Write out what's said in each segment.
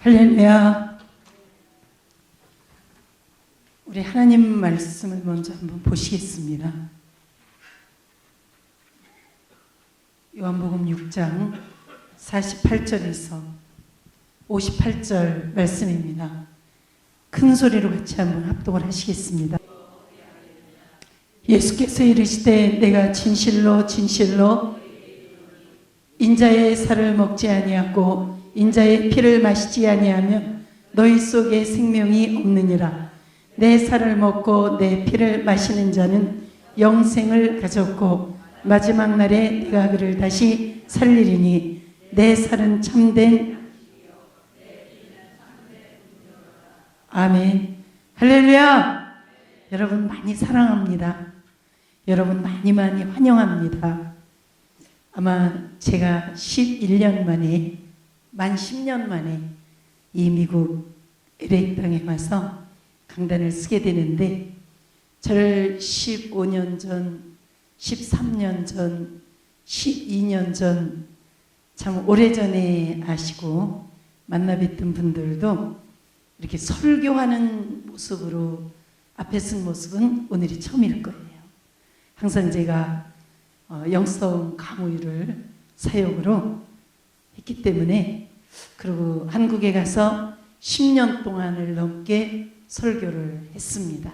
할렐루야. 우리 하나님 말씀을 먼저 한번 보시겠습니다. 요한복음 6장 48절에서 58절 말씀입니다. 큰 소리로 같이 한번 합독을 하시겠습니다. 예수께서 이르시되 내가 진실로 진실로 인자의 살을 먹지 아니하고 인자의 피를 마시지 아니하면 너희 속에 생명이 없느니라. 내 살을 먹고 내 피를 마시는 자는 영생을 가졌고 마지막 날에 내가 그를 다시 살리리니 내 살은 참된 아멘. 할렐루야. 여러분 많이 사랑합니다. 여러분 많이 환영합니다. 아마 제가 11년 만에 만 10년 만에 이 미국 LA 땅에 와서 강단을 쓰게 되는데 저를 15년 전, 13년 전, 12년 전 참 오래전에 아시고 만나 뵀던 분들도 이렇게 설교하는 모습으로 앞에 쓴 모습은 오늘이 처음일 거예요. 항상 제가 영성 강의를 사역으로 했기 때문에 그리고 한국에 가서 10년 동안을 넘게 설교를 했습니다.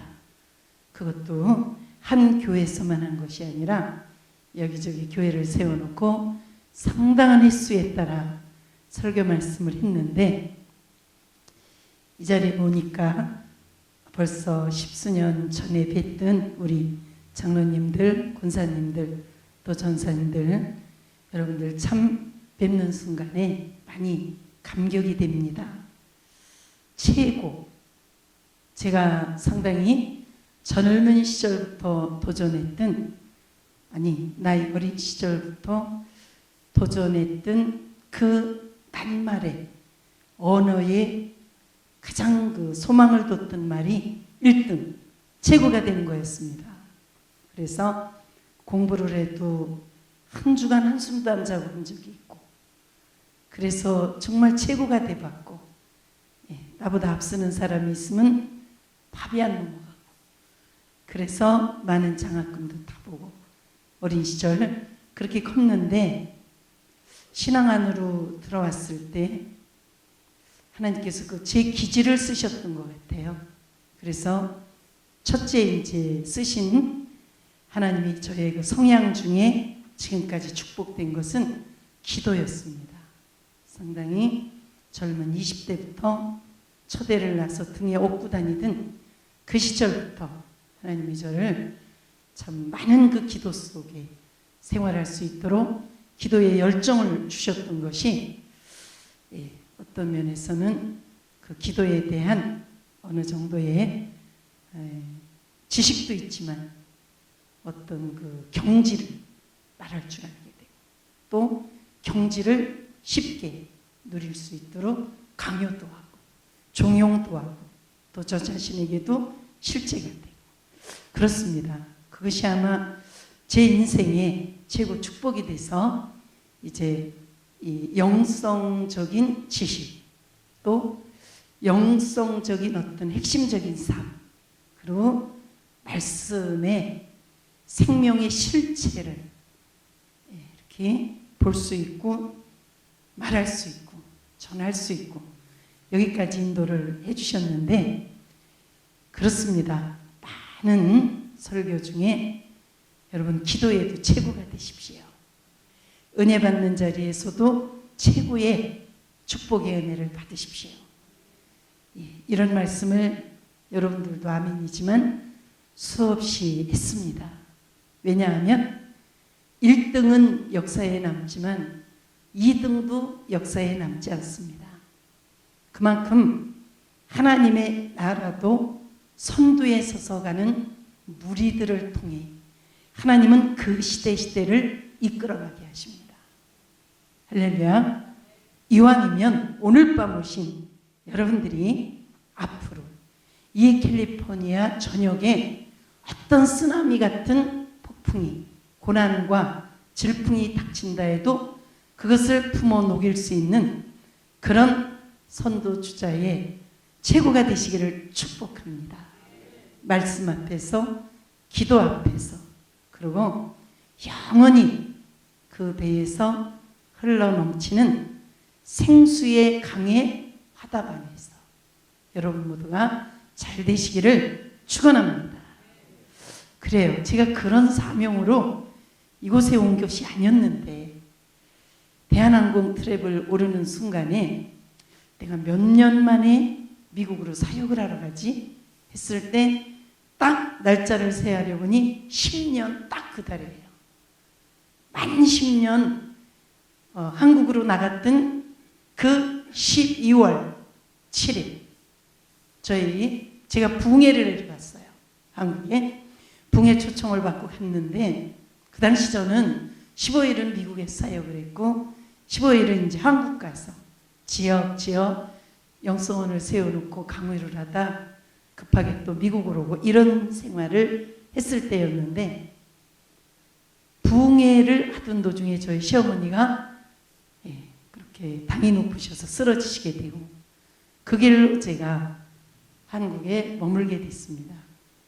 그것도 한 교회에서만 한 것이 아니라 여기저기 교회를 세워놓고 상당한 횟수에 따라 설교 말씀을 했는데 이 자리에 보니까 벌써 10수년 전에 뵀던 우리 장로님들, 권사님들, 또 전사님들 여러분들 참 뵙는 순간에 많이 감격이 됩니다. 최고. 제가 상당히 젊은 시절부터 도전했던 나이 어린 시절부터 도전했던 그 낱말에 언어에 가장 그 소망을 뒀던 말이 1등, 최고가 되는 거였습니다. 그래서 공부를 해도 한 주간 한숨도 안 자고 온 적이 있고 그래서 정말 최고가 돼봤고 나보다 앞서는 사람이 있으면 밥이 안 넘어가고 그래서 많은 장학금도 타보고 어린 시절 그렇게 컸는데 신앙 안으로 들어왔을 때 하나님께서 그 제 기질을 쓰셨던 것 같아요. 그래서 첫째 이제 쓰신 하나님이 저의 그 성향 중에 지금까지 축복된 것은 기도였습니다. 상당히 젊은 20대부터 초대를 나서 등에 업고 다니던 그 시절부터 하나님이 저를 참 많은 그 기도 속에 생활할 수 있도록 기도에 열정을 주셨던 것이 어떤 면에서는 그 기도에 대한 어느 정도의 지식도 있지만 어떤 그 경지를 말할 줄 알게 되고 또 경지를 쉽게 누릴 수 있도록 강요도 하고 종용도 하고 또 저 자신에게도 실제가 되고 그렇습니다. 그것이 아마 제 인생의 최고 축복이 돼서 이제 이 영성적인 지식 또 영성적인 어떤 핵심적인 삶 그리고 말씀의 생명의 실체를 이렇게 볼 수 있고 말할 수 있고 전할 수 있고 여기까지 인도를 해주셨는데 그렇습니다. 많은 설교 중에 여러분 기도에도 최고가 되십시오. 은혜 받는 자리에서도 최고의 축복의 은혜를 받으십시오. 이런 말씀을 여러분들도 아멘이지만 수없이 했습니다. 왜냐하면 1등은 역사에 남지만 2등도 역사에 남지 않습니다. 그만큼 하나님의 나라도 선두에 서서 가는 무리들을 통해 하나님은 그 시대를 이끌어가게 하십니다. 할렐루야. 이왕이면 오늘 밤 오신 여러분들이 앞으로 이 캘리포니아 전역에 어떤 쓰나미 같은 폭풍이 고난과 질풍이 닥친다 해도 그것을 품어 녹일 수 있는 그런 선도 주자의 최고가 되시기를 축복합니다. 말씀 앞에서, 기도 앞에서, 그리고 영원히 그 배에서 흘러넘치는 생수의 강의 화답 안에서 여러분 모두가 잘 되시기를 축원합니다. 그래요. 제가 그런 사명으로 이곳에 온 것이 아니었는데 대한항공 트랩을 오르는 순간에 내가 몇 년 만에 미국으로 사역을 하러 가지 했을 때 딱 날짜를 세하려 보니 10년 딱 그 달이에요. 만 10년 한국으로 나갔던 그 12월 7일 제가 붕해를 내려갔어요. 한국에 붕해 초청을 받고 갔는데 그 당시 저는 15일은 미국에서 사역을 했고 15일은 이제 한국 가서 지역 영성원을 세워놓고 강의를 하다 급하게 또 미국으로 오고 이런 생활을 했을 때였는데 붕해를 하던 도중에 저희 시어머니가 그렇게 당이 높으셔서 쓰러지시게 되고 그 길로 제가 한국에 머물게 됐습니다.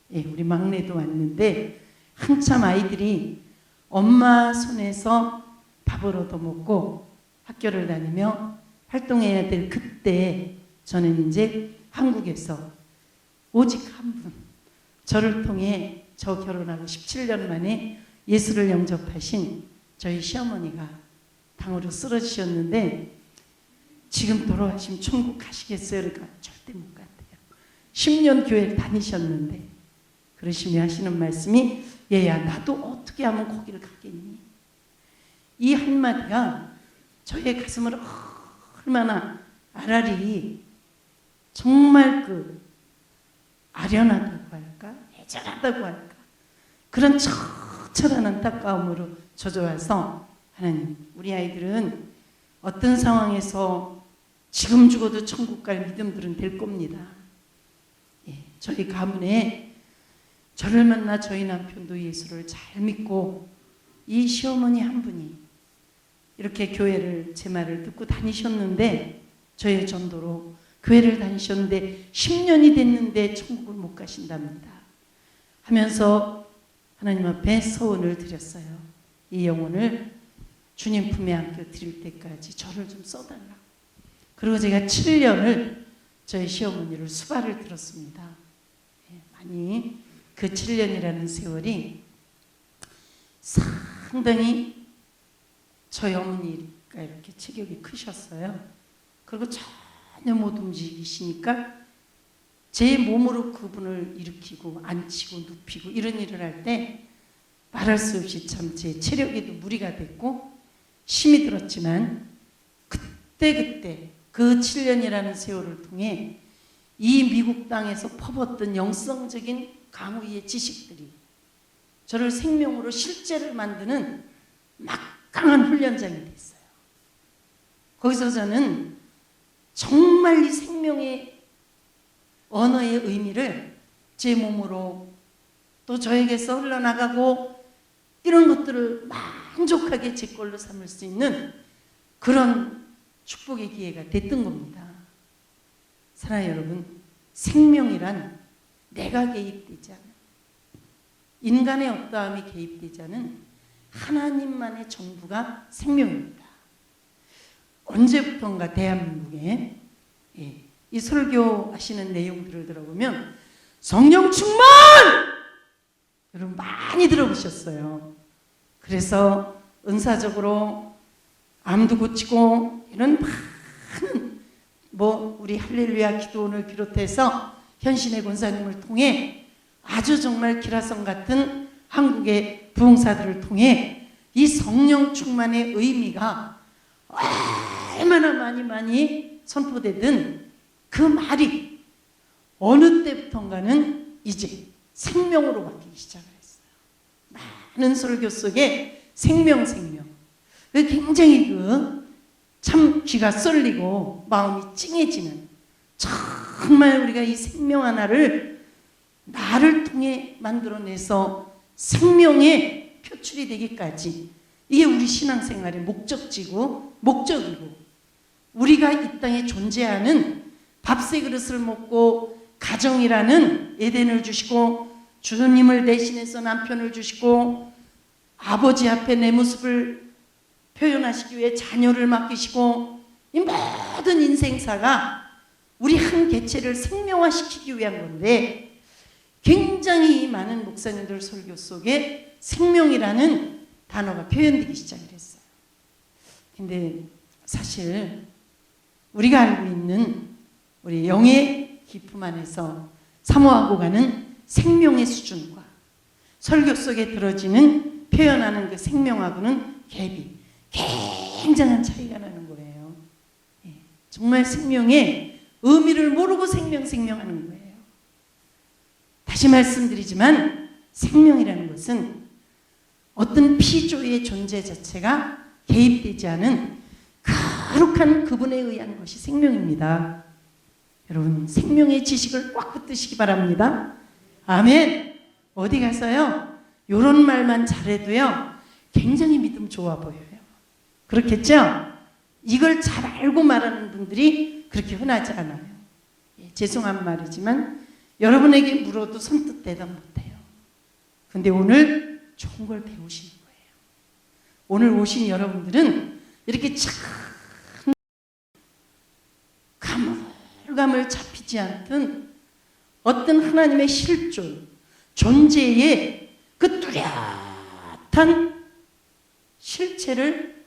우리 막내도 왔는데 한참 아이들이 엄마 손에서 밥을 얻어먹고 학교를 다니며 활동해야 될 그때 저는 이제 한국에서 오직 한 분, 저를 통해 저 결혼하고 17년 만에 예수를 영접하신 저희 시어머니가 당으로 쓰러지셨는데 지금 돌아가시면 천국 가시겠어요? 그러니까 절대 못 간대요. 10년 교회를 다니셨는데 그러시며 하시는 말씀이 얘야 나도 어떻게 하면 거기를 가겠니? 이 한마디가 저의 가슴을 얼마나 아라리 정말 아련하다고 할까? 애절하다고 할까? 그런 처절한 안타까움으로 젖어와서 하나님 우리 아이들은 어떤 상황에서 지금 죽어도 천국 갈 믿음들은 될 겁니다. 저희 가문에 저를 만나 저희 남편도 예수를 잘 믿고 이 시어머니 한 분이 이렇게 교회를 제 말을 듣고 다니셨는데 저의 전도로 교회를 다니셨는데 10년이 됐는데 천국을 못 가신답니다. 하면서 하나님 앞에 서원을 드렸어요. 이 영혼을 주님 품에 안겨 드릴 때까지 저를 좀 써달라. 그리고 제가 7년을 저희 시어머니를 수발을 들었습니다. 많이 그 7년이라는 세월이 상당히 저희 어머니가 이렇게 체격이 크셨어요. 그리고 전혀 못 움직이시니까 제 몸으로 그분을 일으키고 앉히고 눕히고 이런 일을 할 때 말할 수 없이 참 제 체력에도 무리가 됐고 힘이 들었지만 그때 그 7년이라는 세월을 통해 이 미국 땅에서 퍼붓던 영성적인 강의의 지식들이 저를 생명으로 실제를 만드는 막강한 훈련장이 됐어요. 거기서 저는 정말 이 생명의 언어의 의미를 제 몸으로 또 저에게서 흘러나가고 이런 것들을 만족하게 제 걸로 삼을 수 있는 그런 축복의 기회가 됐던 겁니다. 사랑하는 여러분, 생명이란 내가 개입되지 않은 인간의 어떠함이 개입되지 않은 하나님만의 정부가 생명입니다. 언제부턴가 대한민국에 이 설교하시는 내용들을 들어보면 성령 충만! 여러분 많이 들어보셨어요. 그래서 은사적으로 암도 고치고 이런 많은 우리 할렐루야 기도원을 비롯해서 현신의 권사님을 통해 아주 정말 기라성 같은 한국의 부흥사들을 통해 이 성령 충만의 의미가 얼마나 많이 선포되든 그 말이 어느 때부턴가는 이제 생명으로 바뀌기 시작을 했어요. 많은 설교 속에 생명. 굉장히 참 귀가 쏠리고 마음이 찡해지는 정말 우리가 이 생명 하나를 나를 통해 만들어내서 생명의 표출이 되기까지 이게 우리 신앙생활의 목적이고 우리가 이 땅에 존재하는 밥 세 그릇을 먹고 가정이라는 에덴을 주시고 주님을 대신해서 남편을 주시고 아버지 앞에 내 모습을 표현하시기 위해 자녀를 맡기시고 이 모든 인생사가 우리 한 개체를 생명화시키기 위한 건데 굉장히 많은 목사님들 설교 속에 생명이라는 단어가 표현되기 시작을 했어요. 근데 사실 우리가 알고 있는 우리 영의 기품 안에서 사모하고 가는 생명의 수준과 설교 속에 들어지는 표현하는 그 생명하고는 갭이 굉장한 차이가 나는 거예요. 정말 생명의 의미를 모르고 생명하는 거예요. 다시 말씀드리지만 생명이라는 것은 어떤 피조의 존재 자체가 개입되지 않은 거룩한 그분에 의한 것이 생명입니다. 여러분 생명의 지식을 꽉 붙드시기 바랍니다. 아멘. 어디 가서요 이런 말만 잘해도요 굉장히 믿음 좋아 보여요. 그렇겠죠? 이걸 잘 알고 말하는 분들이 그렇게 흔하지 않아요. 죄송한 말이지만 여러분에게 물어도 선뜻 대답 못해요. 근데 오늘 좋은 걸 배우시는 거예요. 오늘 오신 여러분들은 이렇게 참 가물가물 잡히지 않던 어떤 하나님의 실존, 존재의 그 뚜렷한 실체를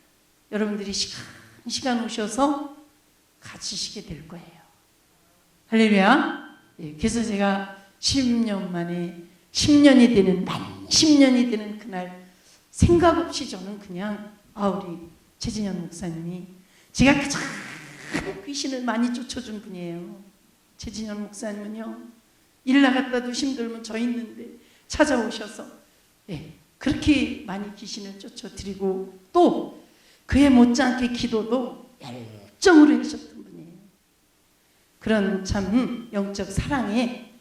여러분들이 시간 오셔서 가지시게 될 거예요. 할렐루야. 그래서 제가 10년 만에 10년이 되는 만 10년이 되는 그날 생각 없이 저는 그냥 우리 최진현 목사님이 제가 가장 귀신을 많이 쫓아준 분이에요. 최진현 목사님은요 일 나갔다도 힘들면 저 있는데 찾아오셔서 그렇게 많이 귀신을 쫓아드리고 또 그에 못지않게 기도도 열정으로 하셨던 분이에요. 그런 참 영적 사랑에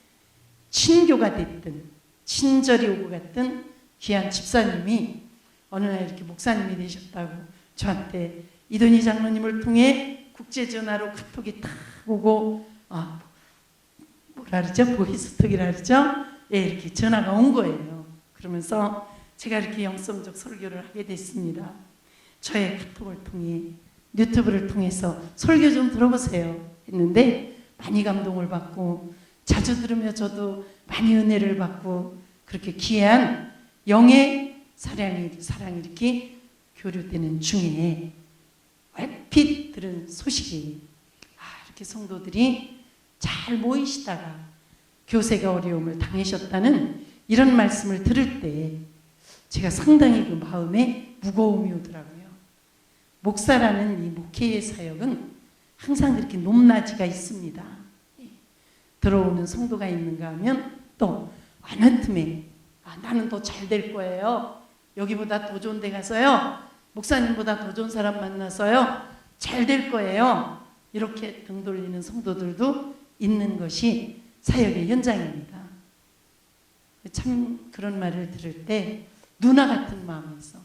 친교가 됐든 친절이 오고 갔던 귀한 집사님이 어느 날 이렇게 목사님이 되셨다고 저한테 이돈희 장로님을 통해 국제전화로 카톡이 딱 오고 뭐라 그러죠? 보이스톡이라 그러죠? 이렇게 전화가 온 거예요. 그러면서 제가 이렇게 영성적 설교를 하게 됐습니다. 저의 카톡을 통해 유튜브를 통해서 설교 좀 들어보세요 했는데 많이 감동을 받고 자주 들으며 저도 많이 은혜를 받고 그렇게 귀한 영의 사랑이 이렇게 교류되는 중에 얼핏 들은 소식이 이렇게 성도들이 잘 모이시다가 교세가 어려움을 당하셨다는 이런 말씀을 들을 때 제가 상당히 그 마음에 무거움이 오더라고요. 목사라는 이 목회의 사역은 항상 그렇게 높낮이가 있습니다. 들어오는 성도가 있는가 하면 또 어느 틈에 나는 더 잘 될 거예요. 여기보다 더 좋은 데 가서요. 목사님보다 더 좋은 사람 만나서요. 잘 될 거예요. 이렇게 등 돌리는 성도들도 있는 것이 사역의 현장입니다. 참 그런 말을 들을 때 누나 같은 마음에서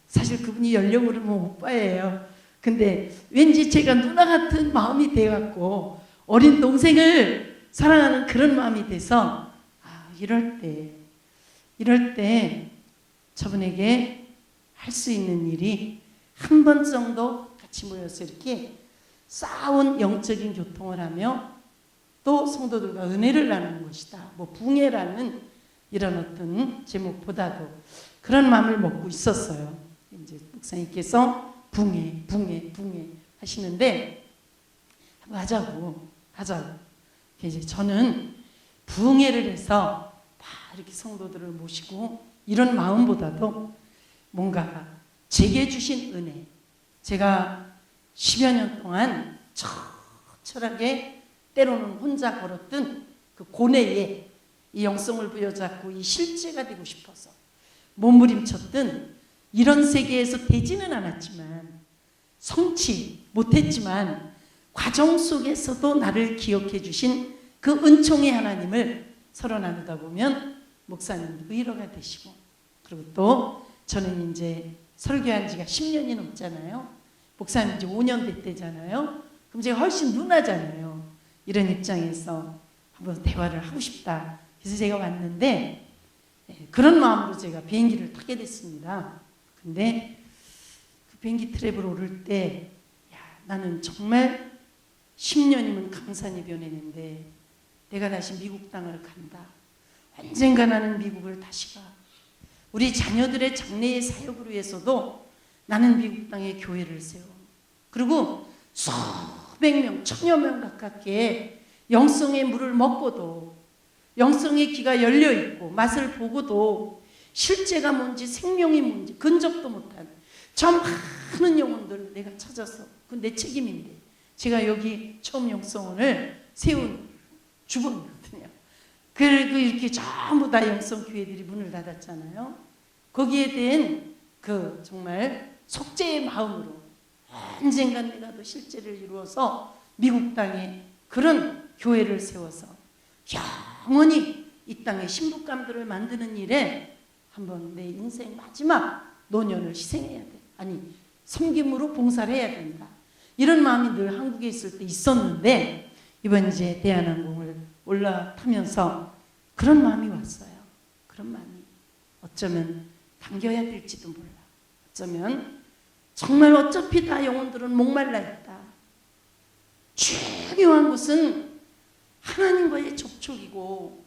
사실 그분이 연령으로 오빠예요. 근데 왠지 제가 누나 같은 마음이 돼갖고 어린 동생을 사랑하는 그런 마음이 돼서 이럴 때 저분에게 할 수 있는 일이 한 번 정도 같이 모여서 이렇게 싸운 영적인 교통을 하며 또 성도들과 은혜를 나누는 것이다. 붕해라는 이런 어떤 제목보다도 그런 마음을 먹고 있었어요. 이제 목사님께서 붕해 하시는데 하자고. 이제 저는 붕해를 해서 이렇게 성도들을 모시고 이런 마음보다도 뭔가 제게 주신 은혜, 제가 10여 년 동안 처절하게 때로는 혼자 걸었던 그 고뇌에 이 영성을 부여잡고 이 실제가 되고 싶어서 몸부림쳤던 이런 세계에서 되지는 않았지만 성취 못했지만 과정 속에서도 나를 기억해 주신 그 은총의 하나님을 서로 나누다 보면 목사님도 위로가 되시고 그리고 또 저는 이제 설교한 지가 10년이 넘잖아요. 목사님 이제 5년 됐대잖아요. 그럼 제가 훨씬 누나잖아요. 이런 입장에서 한번 대화를 하고 싶다. 그래서 제가 왔는데 그런 마음으로 제가 비행기를 타게 됐습니다. 근데 그 비행기 트랩을 오를 때 나는 정말 10년이면 강산이 변했는데 내가 다시 미국 땅을 간다. 언젠가 나는 미국을 다시 가. 우리 자녀들의 장래의 사역을 위해서도 나는 미국 땅에 교회를 세워. 그리고 수백 명, 천여 명 가깝게 영성의 물을 먹고도 영성의 귀가 열려있고 맛을 보고도 실제가 뭔지 생명이 뭔지 근접도 못한 저 많은 영혼들을 내가 찾아서 그건 내 책임인데 제가 여기 처음 영성원을 세운 주범이거든요. 그리고 이렇게 전부 다 영성교회들이 문을 닫았잖아요. 거기에 대한 그 정말 속죄의 마음으로 언젠간 내가 또 실제를 이루어서 미국 땅에 그런 교회를 세워서 영원히 이 땅에 신부감들을 만드는 일에 한번 내 인생 마지막 노년을 희생해야 돼. 아니 섬김으로 봉사를 해야 된다. 이런 마음이 늘 한국에 있을 때 있었는데 이번 이제 대한항공을 올라타면서 그런 마음이 왔어요. 그런 마음이 어쩌면 당겨야 될지도 몰라. 어쩌면 정말 어차피 다 영혼들은 목말라 있다. 중요한 것은 하나님과의 접촉이고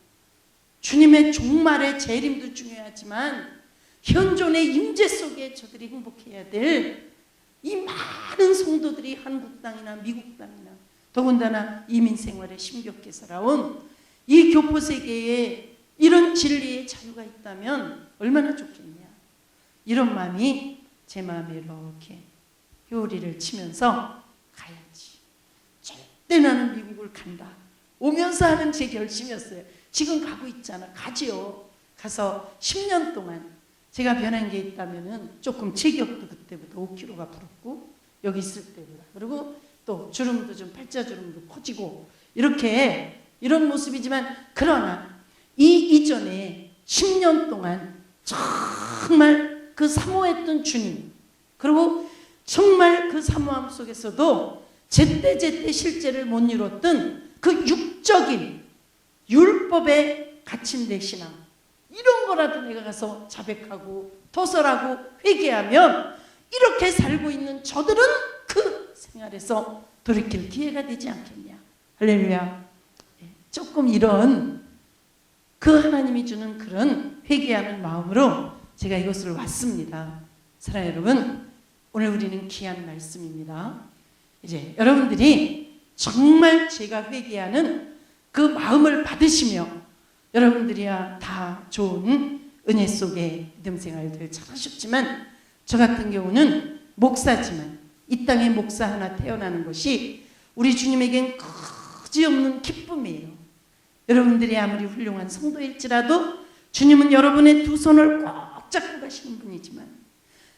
주님의 종말의 재림도 중요하지만 현존의 임재 속에 저들이 행복해야 될 이 많은 성도들이 한국 땅이나 미국 땅이나 더군다나 이민 생활에 힘겹게 살아온 이 교포 세계에 이런 진리의 자유가 있다면 얼마나 좋겠냐. 이런 마음이 제 마음에 이렇게 효리를 치면서 가야지. 절대 나는 미국을 간다. 오면서 하는 제 결심이었어요. 지금 가고 있잖아. 가지요. 가서 10년 동안 제가 변한 게 있다면은 조금 체격도 그때보다 5kg가 불었고 여기 있을 때보다 그리고 또 주름도 좀 팔자주름도 커지고 이렇게 이런 모습이지만 그러나 이 이전에 10년 동안 정말 그 사모했던 주님 그리고 정말 그 사모함 속에서도 제때제때 실제를 못 이뤘던 그 육적인 율법에 갇힌 내 신앙 이런 거라도 내가 가서 자백하고 도설하고 회개하면 이렇게 살고 있는 저들은 그 생활에서 돌이킬 기회가 되지 않겠냐. 할렐루야. 조금 이런 그 하나님이 주는 그런 회개하는 마음으로 제가 이곳을 왔습니다. 사랑하는 여러분, 오늘 우리는 귀한 말씀입니다. 이제 여러분들이 정말 제가 회개하는 그 마음을 받으시며 여러분들이야 다 좋은 은혜 속에 믿음 생활들 잘하셨지만 저 같은 경우는 목사지만 이 땅에 목사 하나 태어나는 것이 우리 주님에겐 그지없는 기쁨이에요. 여러분들이 아무리 훌륭한 성도일지라도 주님은 여러분의 두 손을 꼭 잡고 가시는 분이지만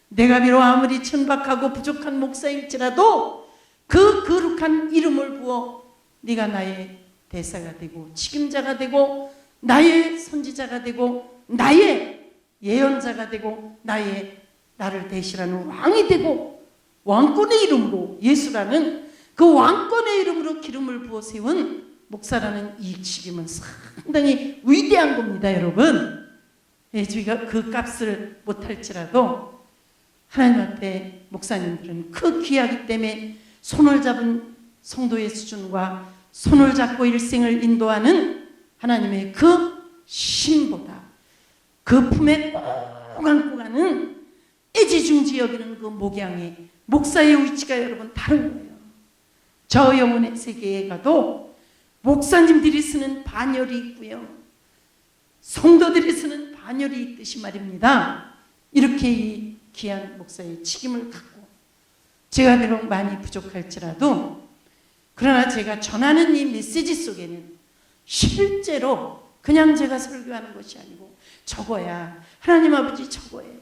내가 비록 아무리 천박하고 부족한 목사일지라도 그 거룩한 이름을 부어 네가 나의 대사가 되고 책임자가 되고 나의 선지자가 되고 나의 예언자가 되고 나를 대신하는 왕이 되고 왕권의 이름으로 예수라는 그 왕권의 이름으로 기름을 부어 세운 목사라는 이 직임은 상당히 위대한 겁니다, 여러분. 저희가 그 값을 못할지라도 하나님 앞에 목사님들은 그 귀하기 때문에 손을 잡은 성도의 수준과 손을 잡고 일생을 인도하는 하나님의 그 신보다 그 품에 꼭 안고 가는 애지중지 여기는 그 목양의 목사의 위치가 여러분 다른 거예요. 저 영혼의 세계에 가도 목사님들이 쓰는 반열이 있고요. 성도들이 쓰는 반열이 있듯이 말입니다. 이렇게 이 귀한 목사의 책임을 갖고 제가 비록 많이 부족할지라도 그러나 제가 전하는 이 메시지 속에는 실제로 그냥 제가 설교하는 것이 아니고 저거야. 하나님 아버지 저거예요.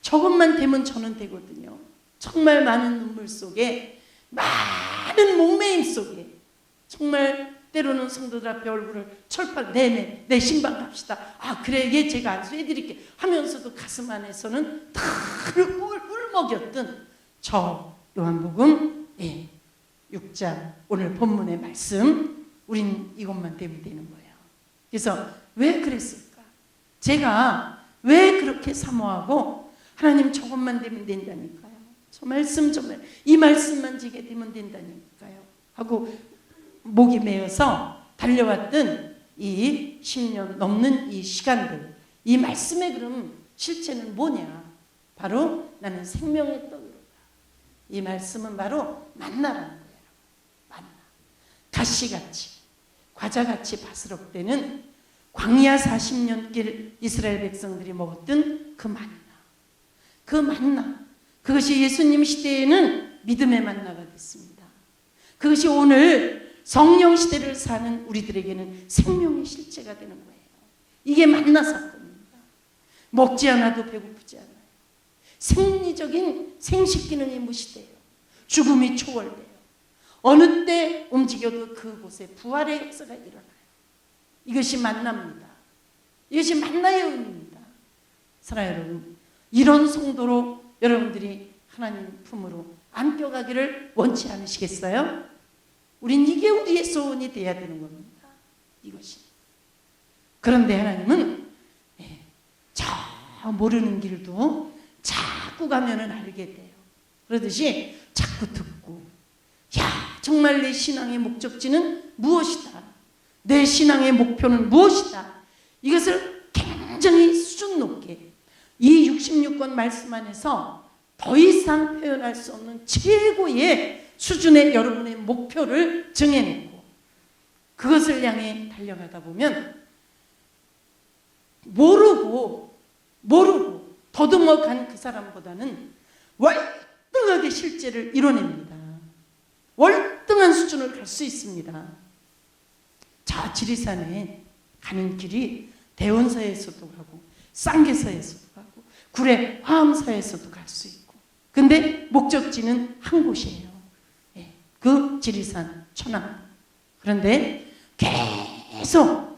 저것만 되면 저는 되거든요. 정말 많은 눈물 속에 많은 목매임 속에 정말 때로는 성도들 앞에 얼굴을 철판 네네 내 신방 갑시다. 아 그래 예 제가 안수해드릴게 하면서도 가슴 안에서는 다 울먹였던 저 요한복음 6장 오늘 본문의 말씀, 우린 이것만 되면 되는 거예요. 그래서 왜 그랬을까? 제가 왜 그렇게 사모하고 하나님 저것만 되면 된다니까요. 저 말씀 정말 이 말씀만 지게 되면 된다니까요. 하고 목이 메어서 달려왔던 이 10년 넘는 이 시간들, 이 말씀의 그럼 실체는 뭐냐? 바로 나는 생명의 떡이로다. 이 말씀은 바로 만나라는 거예요. 만나. 가시같이 과자같이 바스럭대는 광야 40년 길 이스라엘 백성들이 먹었던 그 만나. 그 만나. 그것이 예수님 시대에는 믿음의 만나가 됐습니다. 그것이 오늘 성령 시대를 사는 우리들에게는 생명의 실체가 되는 거예요. 이게 만나 사건입니다. 먹지 않아도 배고프지 않아요. 생리적인 생식 기능이 무시돼요. 죽음이 초월돼요. 어느 때 움직여도 그곳에 부활의 역사가 일어나요. 이것이 만납니다. 이것이 만나의 의미입니다. 사랑하는 여러분, 이런 성도로 여러분들이 하나님 품으로 안겨가기를 원치 않으시겠어요? 우린 이게 우리의 소원이 돼야 되는 겁니다. 이것이. 그런데 하나님은 저 모르는 길도 자꾸 가면은 알게 돼요. 그러듯이 자꾸 듣고, 야, 정말 내 신앙의 목적지는 무엇이다? 내 신앙의 목표는 무엇이다? 이것을 굉장히 수준 높게 이 66권 말씀 안에서 더 이상 표현할 수 없는 최고의 수준의 여러분의 목표를 정해내고 그것을 향해 달려가다 보면 모르고 더듬어 간 그 사람보다는 월등하게 실제를 이뤄냅니다. 월등한 수준을 갈 수 있습니다. 저 지리산에 가는 길이 대원사에서도 가고 쌍계사에서도 가고 구례 화엄사에서도 갈 수 있고, 근데 목적지는 한 곳이에요. 그 지리산 천안. 그런데 계속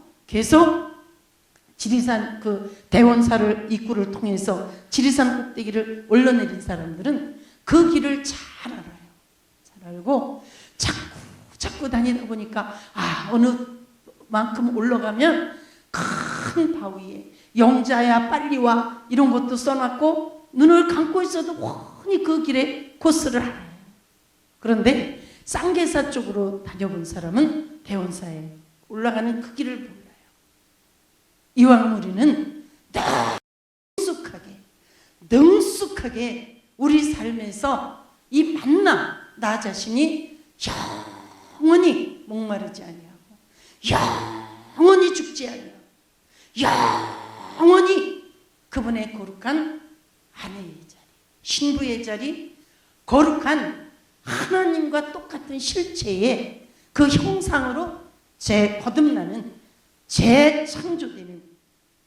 지리산 그 대원사를 입구를 통해서 지리산 꼭대기를 올라내린 사람들은 그 길을 잘 알아요. 잘 알고 자꾸 다니다 보니까 어느 만큼 올라가면 큰 바위에 영자야 빨리 와 이런 것도 써놨고 눈을 감고 있어도 훤히 그 길의 코스를 알아요. 그런데 쌍계사 쪽으로 다녀본 사람은 대원사에 올라가는 그 길을 몰라요. 이왕 우리는 능숙하게 우리 삶에서 이 만나 나 자신이 영원히 목마르지 아니하고 영원히 죽지 아니하고 영원히 그분의 거룩한 아내의 자리, 신부의 자리, 거룩한 하나님과 똑같은 실체의 그 형상으로 거듭나는 재창조되는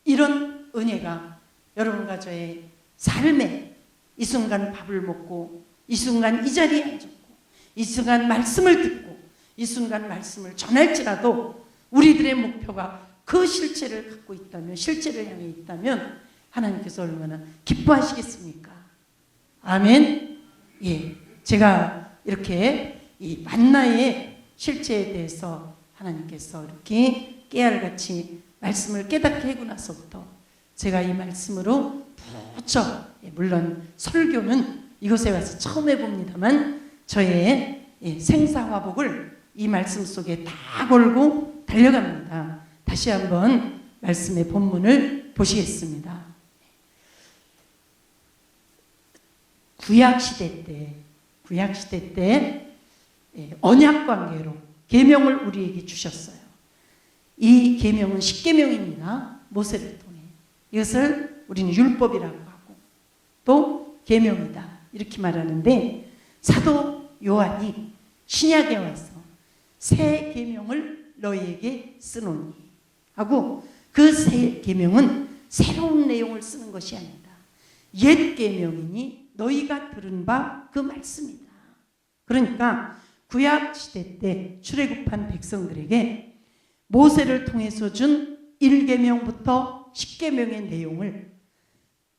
이런 은혜가 여러분과 저의 삶에 이 순간 밥을 먹고 이 순간 이 자리에 앉았고 이 순간 말씀을 듣고 이 순간 말씀을 전할지라도 우리들의 목표가 그 실체를 갖고 있다면, 실체를 향해 있다면 하나님께서 얼마나 기뻐하시겠습니까? 아멘. 제가 이렇게 이 만나의 실체에 대해서 하나님께서 이렇게 깨알같이 말씀을 깨닫게 하고 나서부터 제가 이 말씀으로 부쩍, 물론 설교는 이곳에 와서 처음 해봅니다만 저의 생사화복을 이 말씀 속에 다 걸고 달려갑니다. 다시 한번 말씀의 본문을 보시겠습니다. 구약시대 때 언약관계로 계명을 우리에게 주셨어요. 이 계명은 십계명입니다. 모세를 통해. 이것을 우리는 율법이라고 하고 또 계명이다 이렇게 말하는데, 사도 요한이 신약에 와서 새 계명을 너희에게 쓰노니 하고, 그 새 계명은 새로운 내용을 쓰는 것이 아니다. 옛 계명이니 너희가 들은 바 그 말씀이다. 그러니까 구약 시대 때 출애굽한 백성들에게 모세를 통해서 준 1계명부터 10계명의 내용을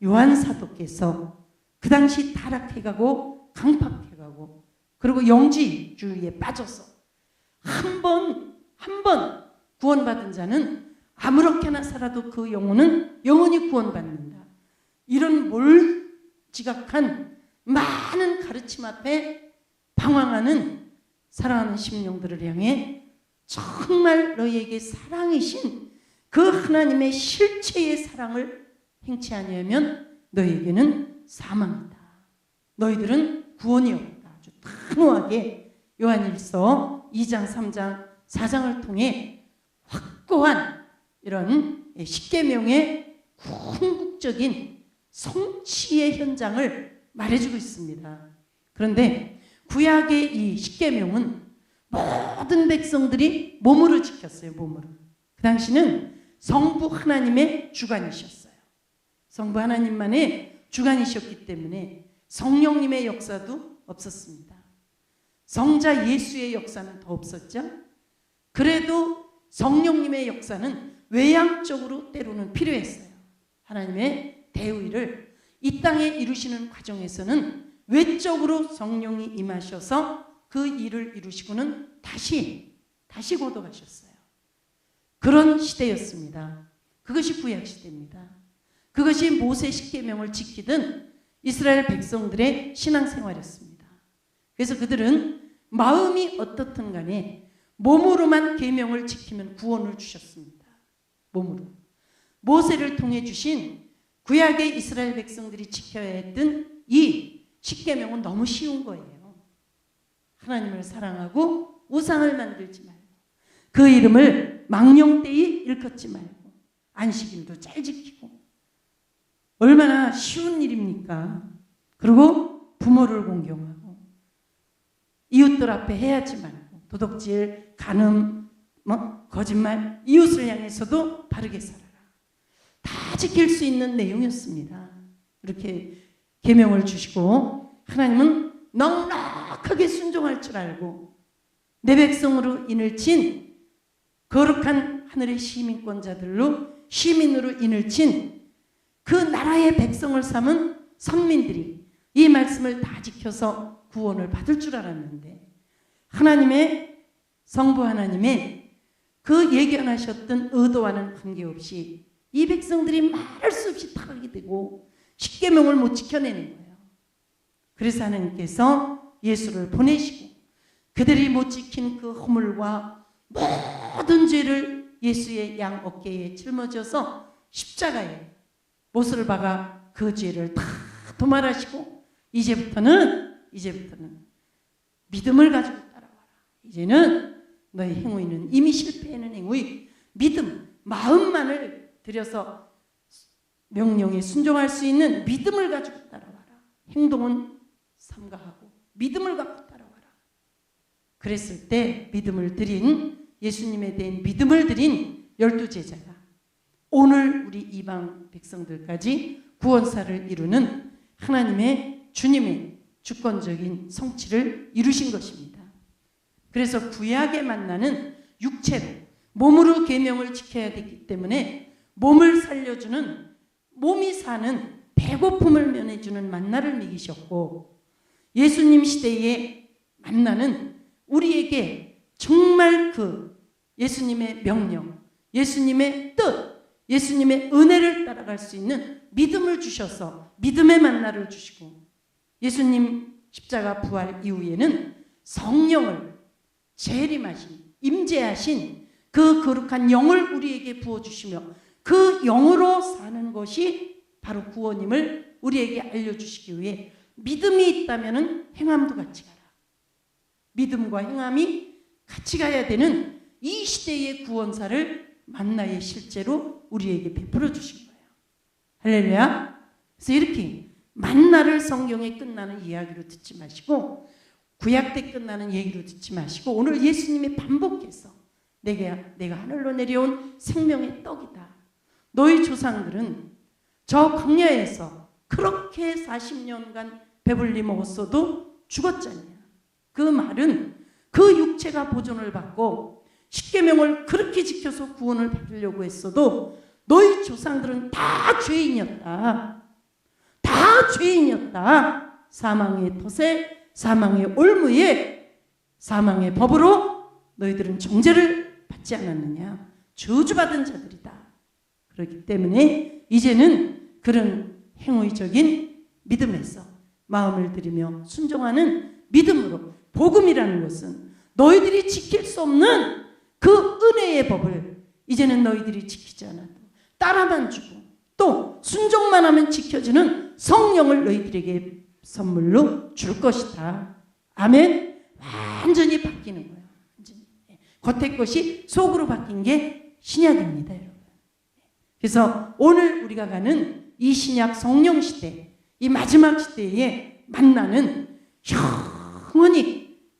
요한 사도께서 그 당시 타락해가고 강팍해가고 그리고 영지주의에 빠져서 한 번 구원받은 자는 아무렇게나 살아도 그 영혼은 영원히 구원받는다. 이런 몰지각한 많은 가르침 앞에 방황하는 사랑하는 심령들을 향해 정말 너희에게 사랑이신 그 하나님의 실체의 사랑을 행치 아니하면 너희에게는 사망이다. 너희들은 구원이 없다. 아주 단호하게 요한일서 2장, 3장, 4장을 통해 확고한 이런 십계명의 궁극적인 성취의 현장을 말해주고 있습니다. 그런데 구약의 이 십계명은 모든 백성들이 몸으로 지켰어요. 몸으로. 그 당시는 성부 하나님의 주관이셨어요. 성부 하나님만의 주관이셨기 때문에 성령님의 역사도 없었습니다. 성자 예수의 역사는 더 없었죠. 그래도 성령님의 역사는 외향적으로 때로는 필요했어요. 하나님의 대의를 이 땅에 이루시는 과정에서는 외적으로 성령이 임하셔서 그 일을 이루시고는 다시 걷어가셨어요. 그런 시대였습니다. 그것이 구약 시대입니다. 그것이 모세 십계명을 지키던 이스라엘 백성들의 신앙생활이었습니다. 그래서 그들은 마음이 어떻든 간에 몸으로만 계명을 지키면 구원을 주셨습니다. 몸으로. 모세를 통해 주신 구약의 이스라엘 백성들이 지켜야 했던 이 십계명은 너무 쉬운 거예요. 하나님을 사랑하고 우상을 만들지 말고 그 이름을 망령되이 일컫지 말고 안식일도 잘 지키고 얼마나 쉬운 일입니까? 그리고 부모를 공경하고 이웃들 앞에 해하지 말고 도덕질, 간음, 거짓말, 이웃을 향해서도 바르게 살아라. 다 지킬 수 있는 내용이었습니다. 이렇게 계명을 주시고 하나님은 넉넉하게 순종할 줄 알고 내 백성으로 인을 친 거룩한 하늘의 시민으로 인을 친 그 나라의 백성을 삼은 선민들이 이 말씀을 다 지켜서 구원을 받을 줄 알았는데 하나님의 성부 하나님의 그 예견하셨던 의도와는 관계없이 이 백성들이 말할 수 없이 타락이 되고 십계명을 못 지켜내는 거예요. 그래서 하나님께서 예수를 보내시고 그들이 못 지킨 그 허물과 모든 죄를 예수의 양 어깨에 짊어져서 십자가에 못을 박아 그 죄를 다 도말하시고 이제부터는 믿음을 가지고 따라와라. 이제는 너희 행위는 이미 실패하는 행위, 믿음, 마음만을 들여서 명령에 순종할 수 있는 믿음을 가지고 따라와라. 행동은 삼가하고 믿음을 갖고 따라와라. 그랬을 때 믿음을 드린 예수님에 대한 믿음을 드린 12제자가 오늘 우리 이방 백성들까지 구원사를 이루는 하나님의 주님의 주권적인 성취를 이루신 것입니다. 그래서 구약에 만나는 육체로 몸으로 계명을 지켜야 되기 때문에 몸을 살려주는 몸이 사는 배고픔을 면해주는 만나를 먹이셨고 예수님 시대에 만나는 우리에게 정말 그 예수님의 명령, 예수님의 뜻, 예수님의 은혜를 따라갈 수 있는 믿음을 주셔서 믿음의 만나를 주시고 예수님 십자가 부활 이후에는 성령을 재림하신 임재하신 그 거룩한 영을 우리에게 부어주시며 그 영으로 사는 것이 바로 구원임을 우리에게 알려주시기 위해 믿음이 있다면 행함도 같이 가라. 믿음과 행함이 같이 가야 되는 이 시대의 구원사를 만나의 실제로 우리에게 베풀어 주신 거예요. 할렐루야. 그래서 이렇게 만나를 성경에 끝나는 이야기로 듣지 마시고 구약 때 끝나는 얘기로 듣지 마시고 오늘 예수님이 반복해서 내가 하늘로 내려온 생명의 떡이다. 너희 조상들은 저 광야에서 그렇게 40년간 배불리 먹었어도 죽었잖냐. 그 말은 그 육체가 보존을 받고 십계명을 그렇게 지켜서 구원을 받으려고 했어도 너희 조상들은 다 죄인이었다. 다 죄인이었다. 사망의 덫에 사망의 올무에 사망의 법으로 너희들은 정죄를 받지 않았느냐. 저주받은 자들이다. 그렇기 때문에 이제는 그런 행위적인 믿음에서 마음을 들이며 순종하는 믿음으로, 복음이라는 것은 너희들이 지킬 수 없는 그 은혜의 법을 이제는 너희들이 지키지 않아도 따라만 주고 또 순종만 하면 지켜주는 성령을 너희들에게 선물로 줄 것이다. 아멘. 완전히 바뀌는 거예요. 완전히. 겉의 것이 속으로 바뀐 게 신약입니다, 여러분. 그래서 오늘 우리가 가는 이 신약 성령 시대, 이 마지막 시대에 만나는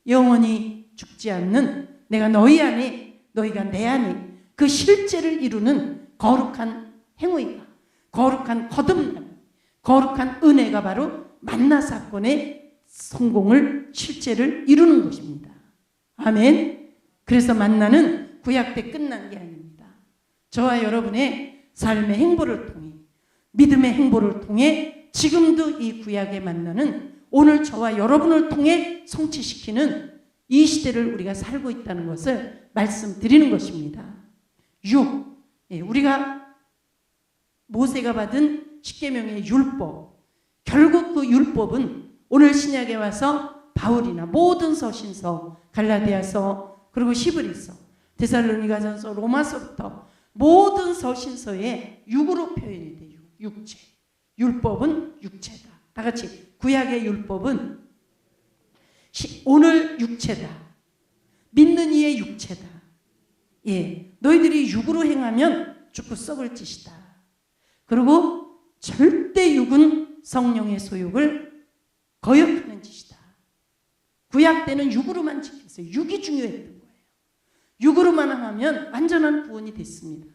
영원히 죽지 않는, 내가 너희 안에 너희가 내 안에 그 실제를 이루는 거룩한 행위가, 거룩한 거듭남, 거룩한 은혜가 바로 만나 사건의 성공을, 실제를 이루는 것입니다. 아멘. 그래서 만나는 구약 때 끝난 게 아닙니다. 저와 여러분의 삶의 행보를 통해, 믿음의 행보를 통해 지금도 이 구약에 만나는, 오늘 저와 여러분을 통해 성취시키는 이 시대를 우리가 살고 있다는 것을 말씀드리는 것입니다. 우리가 모세가 받은 십계명의 율법, 결국 그 율법은 오늘 신약에 와서 바울이나 모든 서신서, 갈라디아서, 그리고 히브리서, 데살로니가전서, 로마서부터 모든 서신서에 육으로 표현이 돼요. 육체. 율법은 육체다. 다 같이 구약의 율법은 오늘 육체다. 믿는 이의 육체다. 너희들이 육으로 행하면 죽고 썩을 짓이다. 그리고 절대 육은 성령의 소욕을 거역하는 짓이다. 구약 때는 육으로만 지켰어요. 육이 중요했던 거예요. 육으로만 하면 완전한 구원이 됐습니다.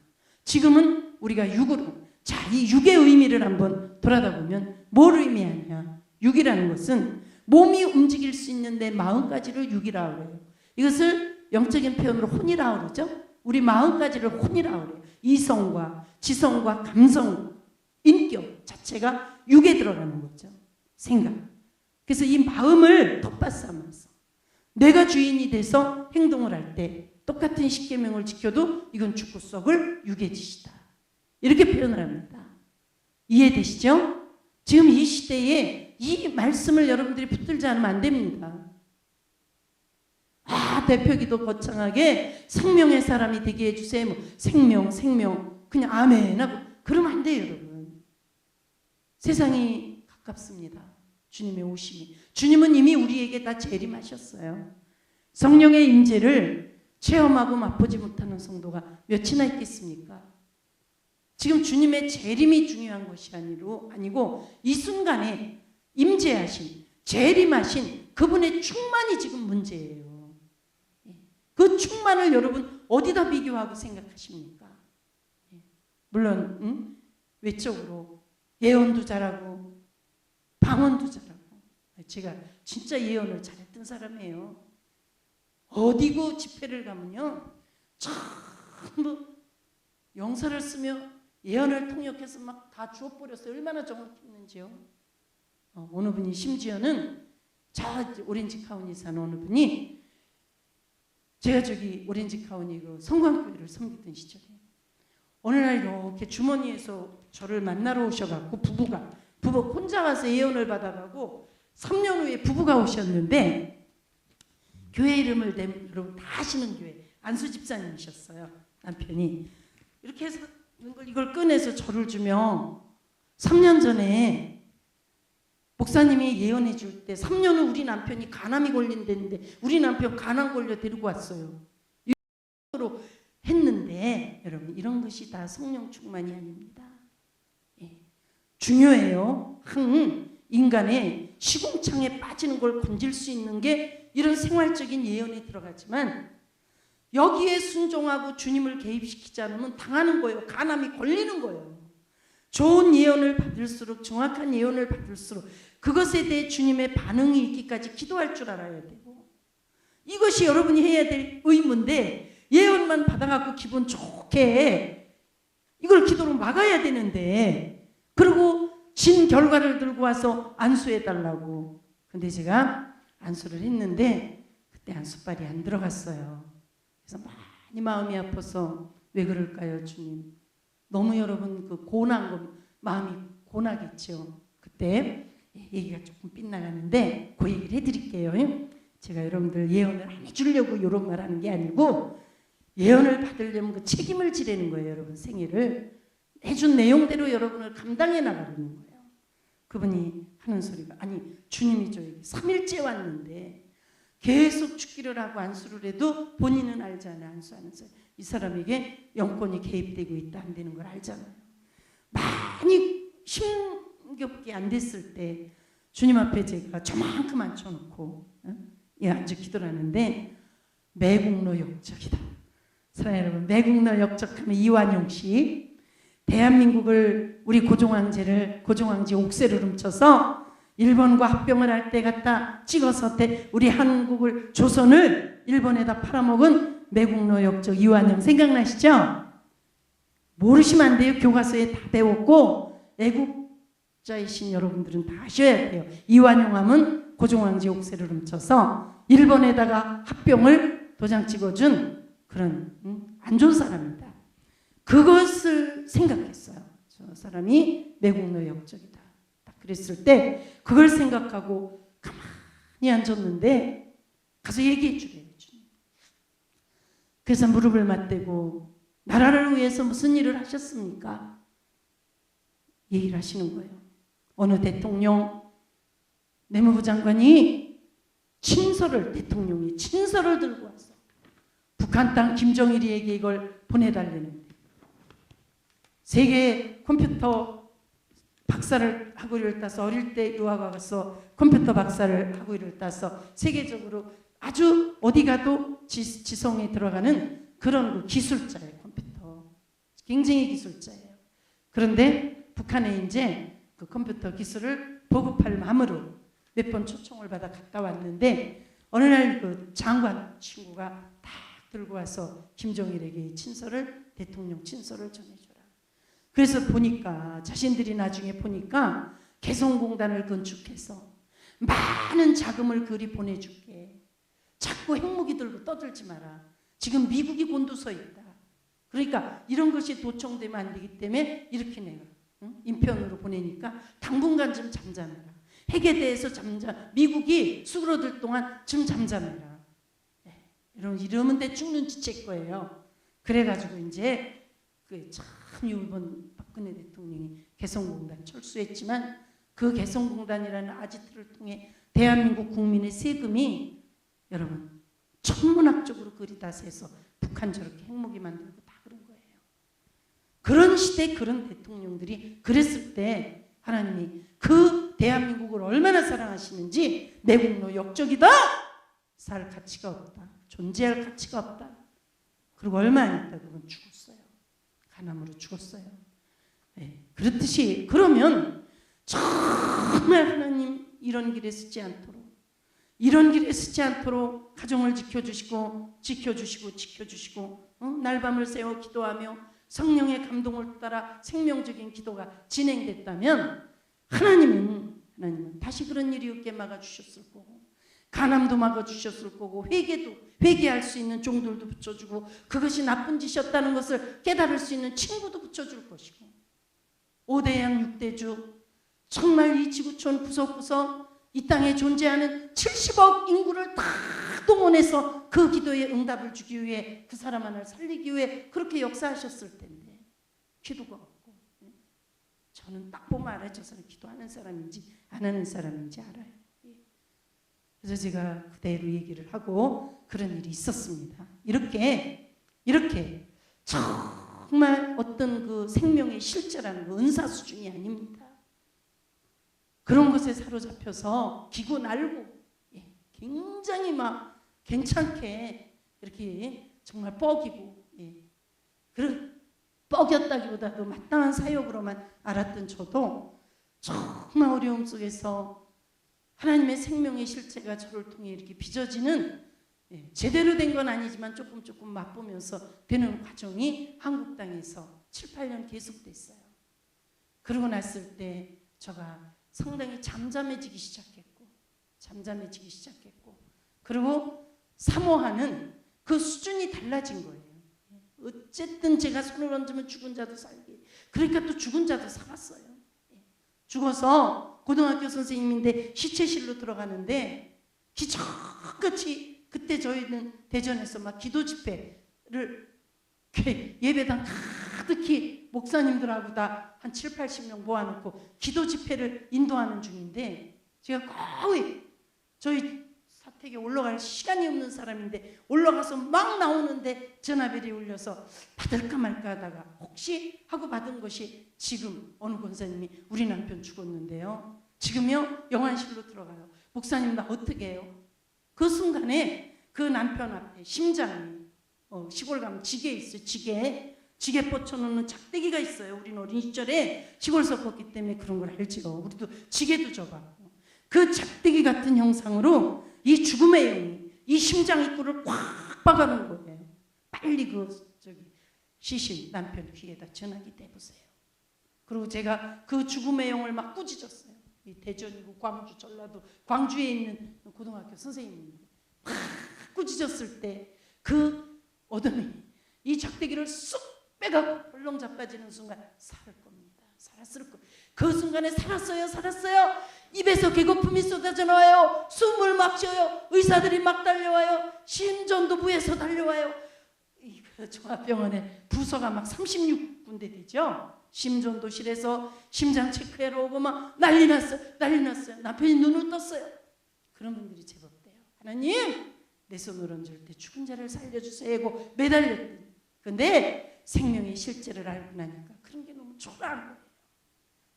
지금은 우리가 육으로, 자, 이 육의 의미를 한번 돌아다보면 뭘 의미하냐. 육이라는 것은 몸이 움직일 수 있는 내 마음까지를 육이라고 해요. 이것을 영적인 표현으로 혼이라고 그러죠. 우리 마음까지를 혼이라고 그래요. 이성과 지성과 감성, 인격 자체가 육에 들어가는 거죠. 생각. 그래서 이 마음을 텃밭삼아서 내가 주인이 돼서 행동을 할 때 똑같은 십계명을 지켜도 이건 죽고 썩을 육의 짓이다. 이렇게 표현을 합니다. 이해되시죠? 지금 이 시대에 이 말씀을 여러분들이 붙들지 않으면 안 됩니다. 대표기도 거창하게 생명의 사람이 되게 해주세요. 뭐 생명 그냥 아멘 하고 그러면 안 돼요, 여러분. 세상이 가깝습니다. 주님의 오심이. 주님은 이미 우리에게 다 재림하셨어요. 성령의 임재를 체험하고 맛보지 못하는 성도가 몇이나 있겠습니까? 지금 주님의 재림이 중요한 것이 아니고 이 순간에 임재하신, 재림하신 그분의 충만이 지금 문제예요. 그 충만을 여러분 어디다 비교하고 생각하십니까? 물론 외적으로 예언도 잘하고 방언도 잘하고, 제가 진짜 예언을 잘했던 사람이에요. 어디고 집회를 가면요 전부 영사를 쓰며 예언을 통역해서 막 다 주워버렸어요. 얼마나 정확했는지요. 어느 분이 심지어는 저 오렌지 카운티 사는 어느 분이, 제가 저기 오렌지 카운티 그 성광교회를 섬기던 시절에 어느 날 이렇게 주머니에서 저를 만나러 오셔갖고 부부 혼자 가서 예언을 받아가고 3년 후에 부부가 오셨는데, 교회 이름을 여러분 다 아시는 교회 안수 집사님이셨어요. 남편이 이렇게 해서 이걸 꺼내서 저를 주며 3년 전에 목사님이 예언해 줄 때 3년 후 우리 남편이 간암이 걸린다는데 우리 남편 간암 걸려 데리고 왔어요. 이로 했는데 여러분 이런 것이 다 성령 충만이 아닙니다. 중요해요. 한 인간의 시궁창에 빠지는 걸 건질 수 있는 게 이런 생활적인 예언에 들어가지만, 여기에 순종하고 주님을 개입시키지 않으면 당하는 거예요. 간암이 걸리는 거예요. 좋은 예언을 받을수록, 정확한 예언을 받을수록 그것에 대해 주님의 반응이 있기까지 기도할 줄 알아야 되고, 이것이 여러분이 해야 될 의무인데 예언만 받아갖고 기분 좋게 이걸 기도로 막아야 되는데, 그리고 진 결과를 들고 와서 안수해달라고. 근데 제가 안수를 했는데 그때 안수발이 안 들어갔어요. 그래서 많이 마음이 아파서 왜 그럴까요, 주님? 너무 여러분 그 마음이 고나겠죠. 그때 얘기가 조금 빗나가는데 그 얘기를 해드릴게요. 제가 여러분들 예언을 안 해주려고 이런 말 하는 게 아니고 예언을 받으려면 그 책임을 지라는 거예요. 여러분 생애를 해준 내용대로 여러분을 감당해 나가는 거예요. 그분이 하는 소리가 아니 주님이 저에게 3일째 왔는데 계속 죽기를 하고 안수를 해도 본인은 알잖아요. 안수하면서 이 사람에게 영권이 개입되고 있다 안 되는 걸 알잖아요. 많이 힘겹게 안 됐을 때 주님 앞에 제가 저만큼 앉혀놓고 앉아 기도를 하는데 매국노 역적이다. 사랑하는 여러분, 매국노 역적하면 이완용 씨 대한민국을 우리 고종황제 옥새를 훔쳐서 일본과 합병을 할 때 갖다 찍어서 우리 한국을 조선을 일본에다 팔아먹은 매국노 역적 이완용 생각나시죠? 모르시면 안 돼요. 교과서에 다 배웠고 애국자이신 여러분들은 다 아셔야 돼요. 이완용 하면 고종황제 옥새를 훔쳐서 일본에다가 합병을 도장 찍어준 그런 안 좋은 사람입니다. 그것을 생각했어요. 저 사람이 매국노 역적이다. 딱 그랬을 때 그걸 생각하고 가만히 앉았는데 가서 얘기해 주래요. 그래서 무릎을 맞대고 나라를 위해서 무슨 일을 하셨습니까? 얘기를 하시는 거예요. 어느 대통령 내무부 장관이 대통령이 친서를 들고 와서 북한 땅 김정일이에게 이걸 보내달라는데 세계 컴퓨터 박사를 학위를 따서 어릴 때 유학을 가서 컴퓨터 박사를 학위를 따서 세계적으로 아주 어디 가도 지성에 들어가는 그런 기술자예요. 컴퓨터 굉장히 기술자예요. 그런데 북한에 이제 그 컴퓨터 기술을 보급할 마음으로 몇 번 초청을 받아 갔다 왔는데 어느 날 그 장관 친구가 딱 들고 와서 김정일에게 대통령 친서를 전해줘라. 그래서 보니까 자신들이 나중에 보니까 개성공단을 건축해서 많은 자금을 그리 보내줄게. 자꾸 핵무기 들고 떠들지 마라. 지금 미국이 곤두서 있다. 그러니까 이런 것이 도청되면 안 되기 때문에 이렇게 내가 인편으로 보내니까 당분간 좀 잠잠해라. 핵에 대해서 미국이 수그러들 동안 좀 잠잠해라. 이러면 대충 눈치챌 거예요. 그래가지고 이제 참 이번 박근혜 대통령이 개성공단 철수했지만 그 개성공단이라는 아지트를 통해 대한민국 국민의 세금이 여러분 천문학적으로 그리다 세서 북한 저렇게 핵무기 만들고 다 그런 거예요. 그런 시대 그런 대통령들이 그랬을 때 하나님이 그 대한민국을 얼마나 사랑하시는지 매국노 역적이다. 살 가치가 없다. 존재할 가치가 없다. 그리고 얼마 안 있다 그건 죽었어요. 간암으로 죽었어요. 네. 그렇듯이 그러면 정말 하나님 이런 길에 쓰지 않도록 가정을 지켜주시고 날밤을 새워 기도하며 성령의 감동을 따라 생명적인 기도가 진행됐다면 하나님은 다시 그런 일이 없게 막아주셨을 거고 간암도 막아주셨을 거고 회개할 수 있는 종들도 붙여주고 그것이 나쁜 짓이었다는 것을 깨달을 수 있는 친구도 붙여줄 것이고 5대양 6대주 정말 이 지구촌 구석구석 이 땅에 존재하는 70억 인구를 다 동원해서 그 기도에 응답을 주기 위해 그 사람 하나를 살리기 위해 그렇게 역사하셨을 텐데 기도가 없고 저는 딱 보면 알아요. 저 사람 기도하는 사람인지 안 하는 사람인지 알아요. 그래서 제가 그대로 얘기를 하고 그런 일이 있었습니다. 이렇게 정말 어떤 그 생명의 실제라는 거 은사 수준이 아닙니다. 그런 것에 사로잡혀서 기고 날고 굉장히 막 괜찮게 이렇게 정말 뻐기고 그런 뻐겼다기보다도 마땅한 사역으로만 알았던 저도 정말 어려움 속에서 하나님의 생명의 실체가 저를 통해 이렇게 빚어지는 제대로 된 건 아니지만 조금 맛보면서 되는 과정이 한국 땅에서 7, 8년 계속됐어요. 그러고 났을 때 제가 상당히 잠잠해지기 시작했고 잠잠해지기 시작했고, 그리고 사모하는 그 수준이 달라진 거예요. 어쨌든 제가 손을 얹으면 죽은 자도 살게. 그러니까 또 죽은 자도 살았어요. 죽어서 고등학교 선생님인데 시체실로 들어가는데 기적같이, 그때 저희는 대전에서 막 기도 집회를 예배당 가득히 목사님들하고 다 한 7, 80명 모아놓고 기도 집회를 인도하는 중인데, 제가 거의 저희 사택에 올라갈 시간이 없는 사람인데 올라가서 막 나오는데 전화벨이 울려서 받을까 말까 하다가 혹시 하고 받은 것이, 지금 어느 권사님이 우리 남편 죽었는데요, 지금요 영안실로 들어가요. 목사님 나 어떻게 해요? 그 순간에 그 남편 앞에 심장이, 시골 가면 지게 있어요. 지게 뻗쳐놓는 작대기가 있어요. 우리는 어린 시절에 시골 섞었기 때문에 그런 걸 알지요. 우리도 지게도 져봤고, 그 작대기 같은 형상으로 이 죽음의 영이 이 심장 입구를 꽉 박아놓은 거예요. 빨리 그 시신 남편 귀에다 전화기 대보세요. 그리고 제가 그 죽음의 영을 막 꾸짖었어요. 이 대전이고 광주, 전라도 광주에 있는 고등학교 선생님인데 막 꾸짖었을 때 그 어둠이 이 작대기를 쑥 빼가 벌렁 자빠지는 순간 살을 겁니다. 살았을 거예요. 그 순간에 살았어요. 입에서 개거품이 쏟아져 나와요. 숨을 막 쉬어요. 의사들이 막 달려와요. 심전도부에서 달려와요. 그 종합병원에 부서가 막 36군데 되죠. 심전도실에서 심장 체크하러 오고 막 난리 났어요. 남편이 눈을 떴어요. 그런 분들이 제법 돼요. 하나님, 내 손을 얹을 때 죽은 자를 살려주세요 하고 매달렸더니, 근데 생명의 실제를 알고 나니까 그런 게 너무 초라한 거예요.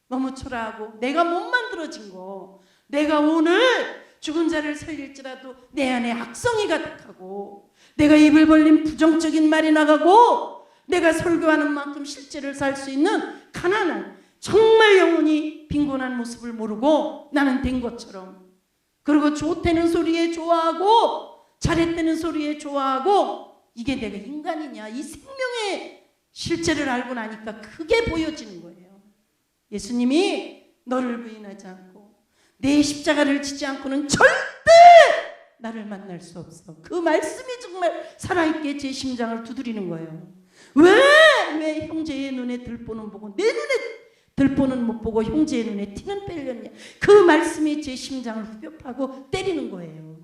너무 초라하고, 내가 못 만들어진 거, 내가 오늘 죽은 자를 살릴지라도 내 안에 악성이 가득하고, 내가 입을 벌린 부정적인 말이 나가고, 내가 설교하는 만큼 실제를 살 수 있는 가난한, 정말 영혼이 빈곤한 모습을 모르고 나는 된 것처럼, 그리고 좋다는 소리에 좋아하고 잘했다는 소리에 좋아하고, 이게 내가 인간이냐, 이 생명의 실제를 알고 나니까 그게 보여지는 거예요. 예수님이 너를 부인하지 않고 내 십자가를 지지 않고는 절대 나를 만날 수 없어. 그 말씀이 정말 살아있게 제 심장을 두드리는 거예요. 왜 형제의 눈에 들보는 보고 내 눈에 들보는 못 보고 형제의 눈에 티는 빼렸냐. 그 말씀이 제 심장을 후벼 파고 때리는 거예요.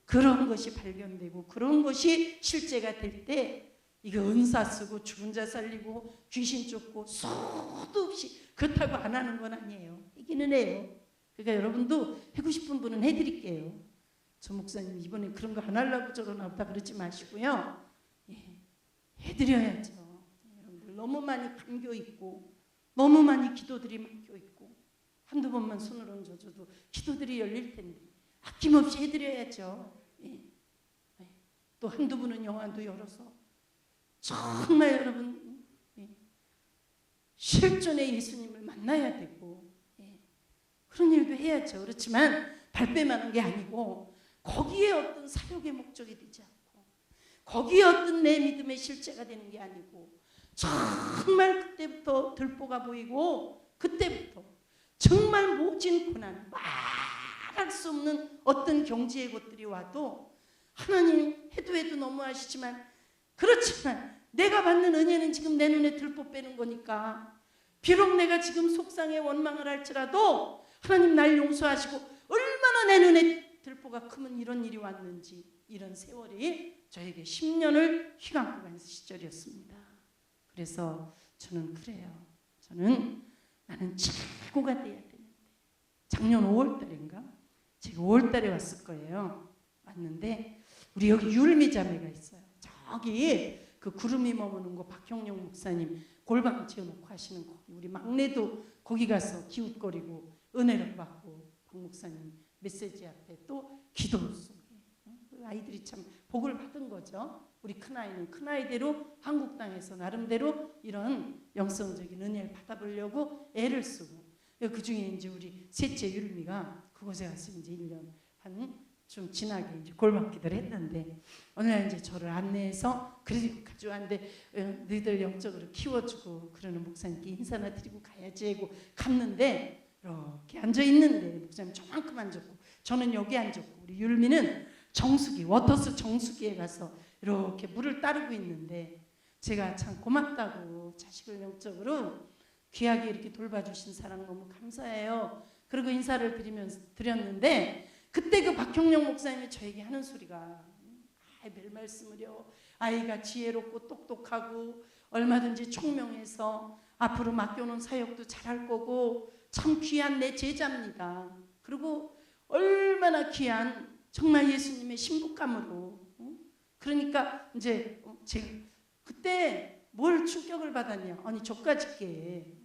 그런 것이 발견되고 그런 것이 실제가 될 때, 이게 은사 쓰고 죽은 자 살리고 귀신 쫓고 수도 없이 그렇다고 안 하는 건 아니에요. 하기는 해요. 그러니까 여러분도 하고 싶은 분은 해드릴게요. 저 목사님 이번에 그런 거 안 하려고 저러나 보다 그러지 마시고요. 해드려야죠. 여러분들 너무 많이 감겨있고 너무 많이 기도들이 막혀있고, 한두 번만 손을 얹어줘도 기도들이 열릴 텐데 아낌없이 해드려야죠. 또 한두 분은 영안도 열어서 정말 여러분 실존의 예수님을 만나야 되고, 그런 일도 해야죠. 그렇지만 발뺌하는 게 아니고, 거기에 어떤 사역의 목적이 되지 않고, 거기에 어떤 내 믿음의 실제가 되는 게 아니고, 정말 그때부터 들보가 보이고, 그때부터 정말 모진 고난, 말할 수 없는 어떤 경지의 것들이 와도, 하나님 해도 너무하시지만, 그렇지만 내가 받는 은혜는 지금 내 눈에 들보 빼는 거니까, 비록 내가 지금 속상해 원망을 할지라도 하나님 날 용서하시고, 얼마나 내 눈에 들보가 크면 이런 일이 왔는지, 이런 세월이 저에게 10년을 휘감고 간 시절이었습니다. 그래서 저는 그래요. 나는 최고가 돼야 되는데, 작년 5월달인가? 제가 5월달에 왔을 거예요. 왔는데 우리 여기 율미 자매가 있어요. 저기 그 구름이 머무는 거 박형용 목사님 골방 지어놓고 하시는 거기, 우리 막내도 거기 가서 기웃거리고 은혜를 받고 박 목사님 메시지 앞에 또 기도 속에 아이들이 참 복을 받은 거죠. 우리 큰아이는 큰아이대로 한국 땅에서 나름대로 이런 영성적인 은혜를 받아보려고 애를 쓰고, 그 중에 이제 우리 셋째 율미가 그곳에 가서 이제 1년 좀 지나게 이제 골방 기도를 했는데, 어느 날 이제 저를 안내해서 그래도 가져왔는데, 너희들 영적으로 키워주고 그러는 목사님께 인사나 드리고 가야지 하고 갔는데, 이렇게 앉아 있는데 목사님 저만큼 앉았고 저는 여기 앉았고 우리 율미는 정수기, 워터스 정수기에 가서 이렇게 물을 따르고 있는데 제가 참 고맙다고 자식을 영적으로 귀하게 이렇게 돌봐주신 사랑 너무 감사해요. 그리고 인사를 드렸는데 그때 그 박형령 목사님이 저에게 하는 소리가 별 말씀을요. 아이가 지혜롭고 똑똑하고 얼마든지 총명해서 앞으로 맡겨놓은 사역도 잘할 거고 참 귀한 내 제자입니다. 그리고 얼마나 귀한 정말 예수님의 신부감으로 그러니까 이제 제가 그때 뭘 충격을 받았냐. 아니 저까짓게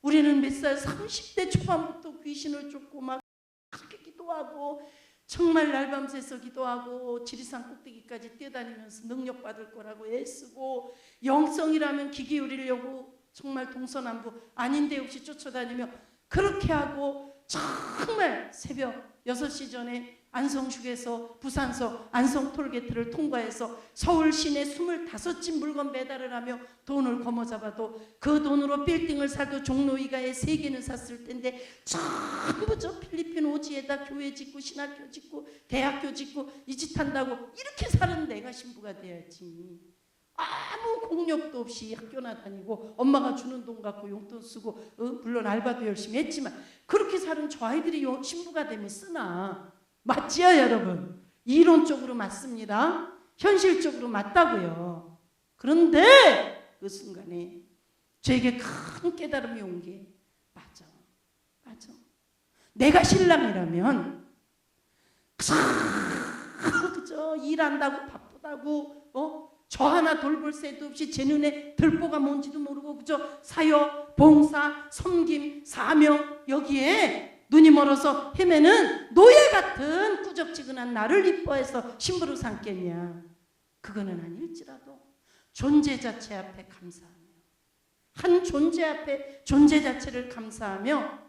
우리는 몇 살 30대 초반부터 귀신을 쫓고 막 그렇게 기도하고 정말 날밤새서 기도하고 지리산 꼭대기까지 뛰어다니면서 능력받을 거라고 애쓰고 영성이라면 귀 기울이려고 정말 동서남북 아닌 데 없이 쫓아다니며 그렇게 하고 정말 새벽 6시 전에 안성휴게소 부산서 안성톨게이트를 통과해서 서울 시내 25집 물건 배달을 하며 돈을 거머잡아도 그 돈으로 빌딩을 사도 종로 이가에 3개는 샀을 텐데 전부 저 필리핀 오지에다 교회 짓고 신학교 짓고 대학교 짓고 이 짓 한다고 이렇게 사는 내가 신부가 돼야지. 아무 공력도 없이 학교나 다니고 엄마가 주는 돈 갖고 용돈 쓰고 물론 알바도 열심히 했지만 그렇게 사는 저 아이들이 신부가 되면 쓰나. 맞지요 여러분? 이론적으로 맞습니다. 현실적으로 맞다고요. 그런데 그 순간에 저에게 큰 깨달음이 온 게 맞아. 내가 신랑이라면 그저 일한다고 바쁘다고 저 하나 돌볼 새도 없이 제 눈에 들보가 뭔지도 모르고 그저 사역, 봉사, 섬김, 사명 여기에 눈이 멀어서 헤매는 노예 같은 꾸적지근한 나를 이뻐해서 신부로 삼겠냐. 그거는 아닐지라도 존재 자체 앞에 감사하며 한 존재 앞에 존재 자체를 감사하며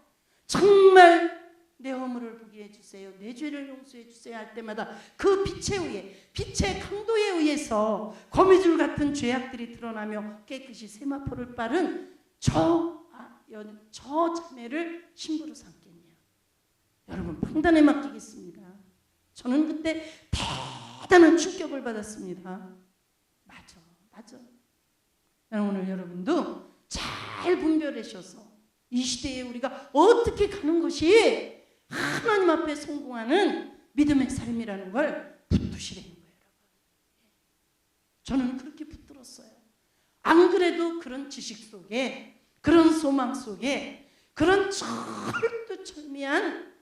정말 내 허물을 보게 해주세요. 내 죄를 용서해 주세요 할 때마다 그 빛에 의해 빛의 강도에 의해서 거미줄 같은 죄악들이 드러나며 깨끗이 세마포를 빠른 저 자매를 신부로 삼겠냐. 여러분 판단에 맡기겠습니다. 저는 그때 대단한 충격을 받았습니다. 맞아. 오늘 여러분도 잘 분별하셔서 이 시대에 우리가 어떻게 가는 것이 하나님 앞에 성공하는 믿음의 삶이라는 걸 붙드시라는 거예요. 저는 그렇게 붙들었어요. 안 그래도 그런 지식 속에 그런 소망 속에 그런 철두철미한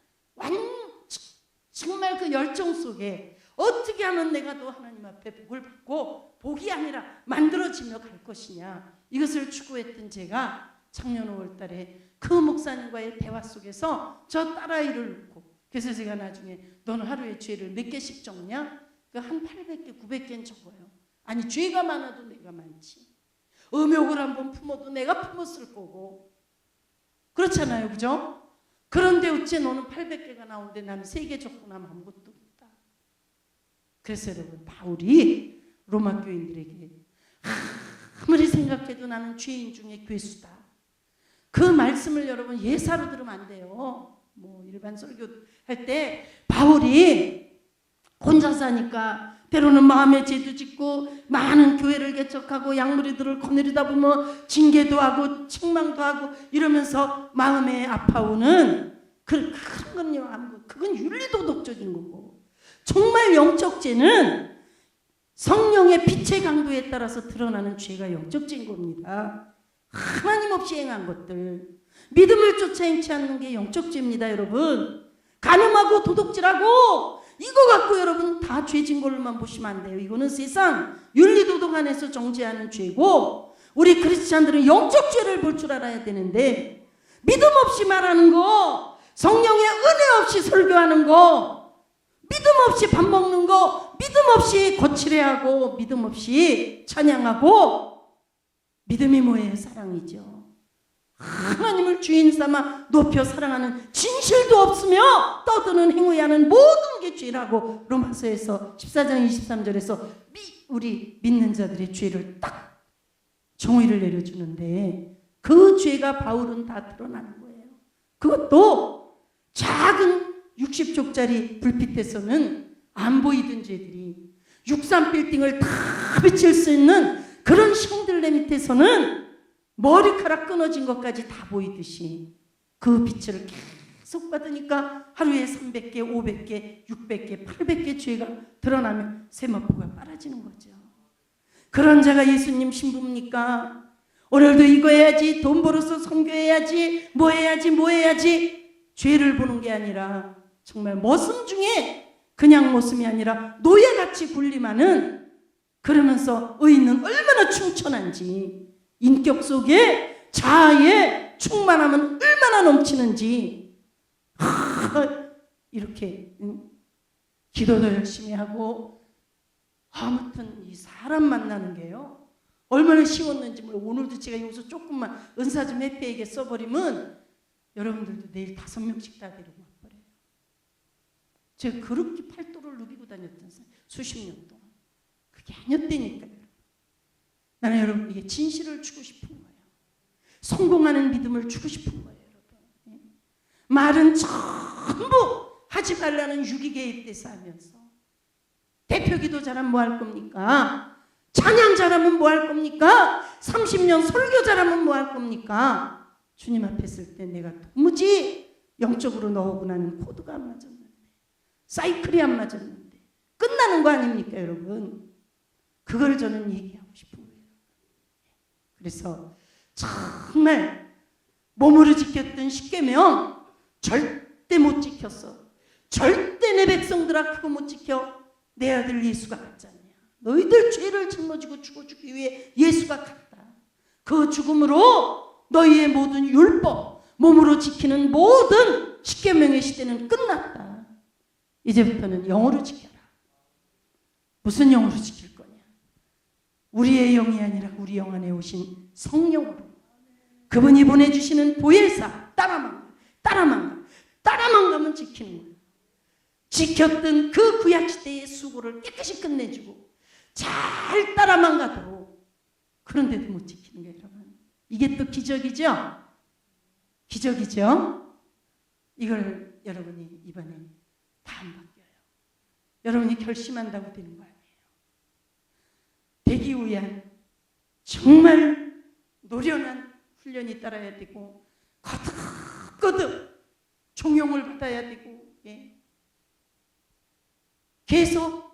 정말 그 열정 속에 어떻게 하면 내가 또 하나님 앞에 복을 받고 복이 아니라 만들어지며 갈 것이냐 이것을 추구했던 제가 작년 5월 달에 그 목사님과의 대화 속에서 저 딸아이를 놓고 그래서 제가 나중에 너는 하루에 죄를 몇 개씩 적냐? 그 한 800개 900개는 적어요. 아니 죄가 많아도 내가 많지. 음욕을 한번 품어도 내가 품었을 거고 그렇잖아요. 그죠? 그런데 어째 너는 800개가 나오는데 나는 3개 적고 나면 아무것도 없다. 그래서 여러분 바울이 로마 교인들에게 아무리 생각해도 나는 죄인 중에 괴수다. 그 말씀을 여러분 예사로 들으면 안 돼요. 뭐 일반 설교할 때 바울이 혼자 사니까 때로는 마음에 죄도 짓고 많은 교회를 개척하고 양무리들을 거느리다 보면 징계도 하고 책망도 하고 이러면서 마음에 아파오는 그런 건요. 그건 윤리도덕적인 거고 정말 영적 죄는 성령의 빛의 강도에 따라서 드러나는 죄가 영적 죄인 겁니다. 하나님 없이 행한 것들 믿음을 쫓아 행치 않는 게 영적 죄입니다. 여러분 간음하고 도둑질하고 이거 갖고 여러분 다 죄진 걸로만 보시면 안 돼요. 이거는 세상 윤리도덕 안에서 정죄하는 죄고 우리 크리스찬들은 영적 죄를 볼 줄 알아야 되는데 믿음 없이 말하는 거 성령의 은혜 없이 설교하는 거 믿음 없이 밥 먹는 거 믿음 없이 거칠해하고 믿음 없이 찬양하고 믿음이 뭐예요? 사랑이죠. 하나님을 주인 삼아 높여 사랑하는 진실도 없으며 떠드는 행위하는 모든 게 죄라고 로마서에서 14장 23절에서 우리 믿는 자들의 죄를 딱 정의를 내려주는데 그 죄가 바울은 다 드러나는 거예요. 그것도 작은 60쪽짜리 불빛에서는 안 보이던 죄들이 63빌딩을 다 비칠 수 있는 그런 샹들레 밑에서는 머리카락 끊어진 것까지 다 보이듯이 그 빛을 계속 받으니까 하루에 300개, 500개, 600개, 800개 죄가 드러나면 세마포가 빨아지는 거죠. 그런 자가 예수님 신부입니까? 오늘도 이거 해야지, 돈 벌어서 선교해야지, 뭐 해야지 죄를 보는 게 아니라 정말 모습 중에 그냥 모습이 아니라 노예같이 군림하는, 그러면서 의인은 얼마나 충천한지, 인격 속에 자아의 충만함은 얼마나 넘치는지, 이렇게 기도도 열심히 하고, 아무튼 이 사람 만나는 게요 얼마나 쉬웠는지 몰라. 오늘도 제가 여기서 조금만 은사 좀 해피에게 써버리면 여러분들도 내일 5명씩 다 데리고 와버려요. 제가 그렇게 팔도를 누비고 다녔던 수십 년 동안 그게 아니었다니까요. 나는 여러분에게 진실을 주고 싶은 거예요. 성공하는 믿음을 주고 싶은 거예요. 여러분, 말은 전부 하지 말라는 유기계에 대해서 하면서, 대표기도 잘하면 뭐 할 겁니까? 찬양 잘하면 뭐 할 겁니까? 30년 설교 잘하면 뭐 할 겁니까? 주님 앞에 있을 때 내가 도무지 영적으로 너하고 나는 코드가 안 맞았는데, 사이클이 안 맞았는데 끝나는 거 아닙니까 여러분? 그걸 저는 얘기하고 싶은 거예요. 그래서 정말 몸으로 지켰던 십계명 절대 못 지켰어. 절대 내 백성들아 그거 못 지켜. 내 아들 예수가 갔지 않냐. 너희들 죄를 짊어지고 죽어주기 위해 예수가 갔다. 그 죽음으로 너희의 모든 율법, 몸으로 지키는 모든 십계명의 시대는 끝났다. 이제부터는 영으로 지켜라. 무슨 영으로 지킬 거냐? 우리의 영이 아니라 우리 영 안에 오신 성령으로, 그분이 보내주시는 보혜사, 따라만 가면 지키는 거예요. 지켰던 그 구약시대의 수고를 깨끗이 끝내주고 잘 따라만 가도록, 그런데도 못 지키는 거예요. 여러분, 이게 또 기적이죠? 기적이죠? 이걸 여러분이 이번에 다 안 바뀌어요. 여러분이 결심한다고 되는 거 아니에요. 되기 위한 정말 노련한 훈련이 따라야 되고, 거듭 종용을 받아야 되고, 계속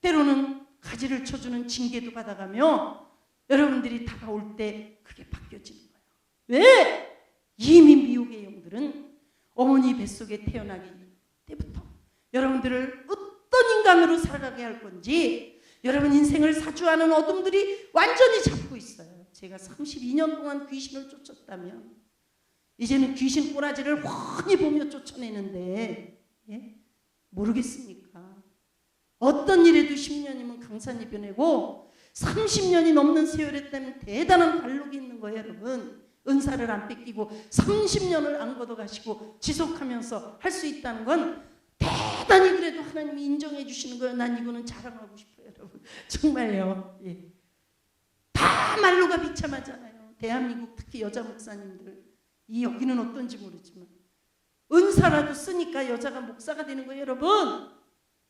때로는 가지를 쳐주는 징계도 받아가며 여러분들이 다가올 때 그게 바뀌어지는 거예요. 왜? 이미 미혹의 영들은 어머니 뱃속에 태어나기 때부터 여러분들을 어떤 인간으로 살아가게 할 건지, 여러분 인생을 사주하는 어둠들이 완전히 잡고 있어요. 제가 32년 동안 귀신을 쫓았다면 이제는 귀신 꼬라지를 훤히 보며 쫓아내는데, 모르겠습니까? 어떤 일에도 10년이면 강산이 변하고 30년이 넘는 세월에 때문에 대단한 관록이 있는 거예요. 여러분, 은사를 안 뺏기고 30년을 안 걷어가시고 지속하면서 할 수 있다는 건 대단히 그래도 하나님이 인정해 주시는 거예요. 난 이거는 자랑하고 싶어요. 여러분, 정말요. 다 말로가 비참하잖아요. 대한민국 특히 여자 목사님들, 이 여기는 어떤지 모르지만 은사라도 쓰니까 여자가 목사가 되는 거예요. 여러분,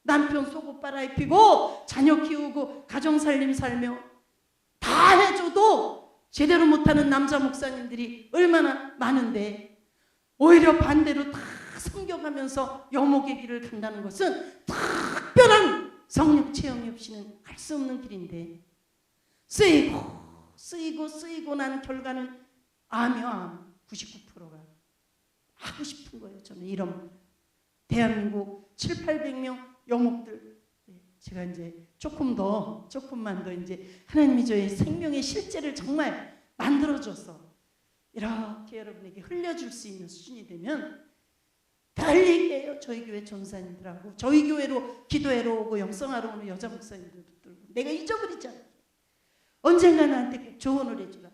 남편 속옷 빨아입히고 자녀 키우고 가정살림 살며 다 해줘도 제대로 못하는 남자 목사님들이 얼마나 많은데, 오히려 반대로 다 섬겨가면서 여목의 길을 간다는 것은 특별한 성령 체험이 없이는 갈 수 없는 길인데, 쓰이고 난 결과는 암이야. 99%가 하고 싶은 거예요. 저는 이런 대한민국 700~800명 영목들, 제가 이제 조금만 더 이제 하나님이 저의 생명의 실제를 정말 만들어줘서 이렇게 여러분에게 흘려줄 수 있는 수준이 되면 다 얘기해요. 저희 교회 전사님들하고 저희 교회로 기도회로 오고 영성하러 오는 여자 목사님들 붙들고, 내가 잊어버리지 않게 언젠가 나한테 꼭 조언을 해주라.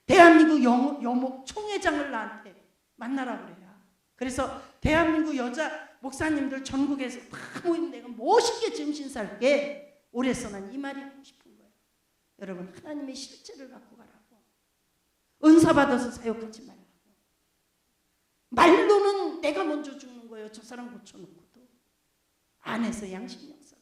대한민국 여목 총회장을 나한테 만나라 그래요. 그래서 대한민국 여자 목사님들 전국에서 다 모이면 내가 멋있게 점심 살게 오래서 난 이 말이 하고 싶은 거예요. 여러분, 하나님의 실제를 갖고 가라고. 은사 받아서 사역하지 말라고. 말로는 내가 먼저 죽는 거야. 거예요. 저 사람 고쳐놓고도. 안에서 양심 역사가.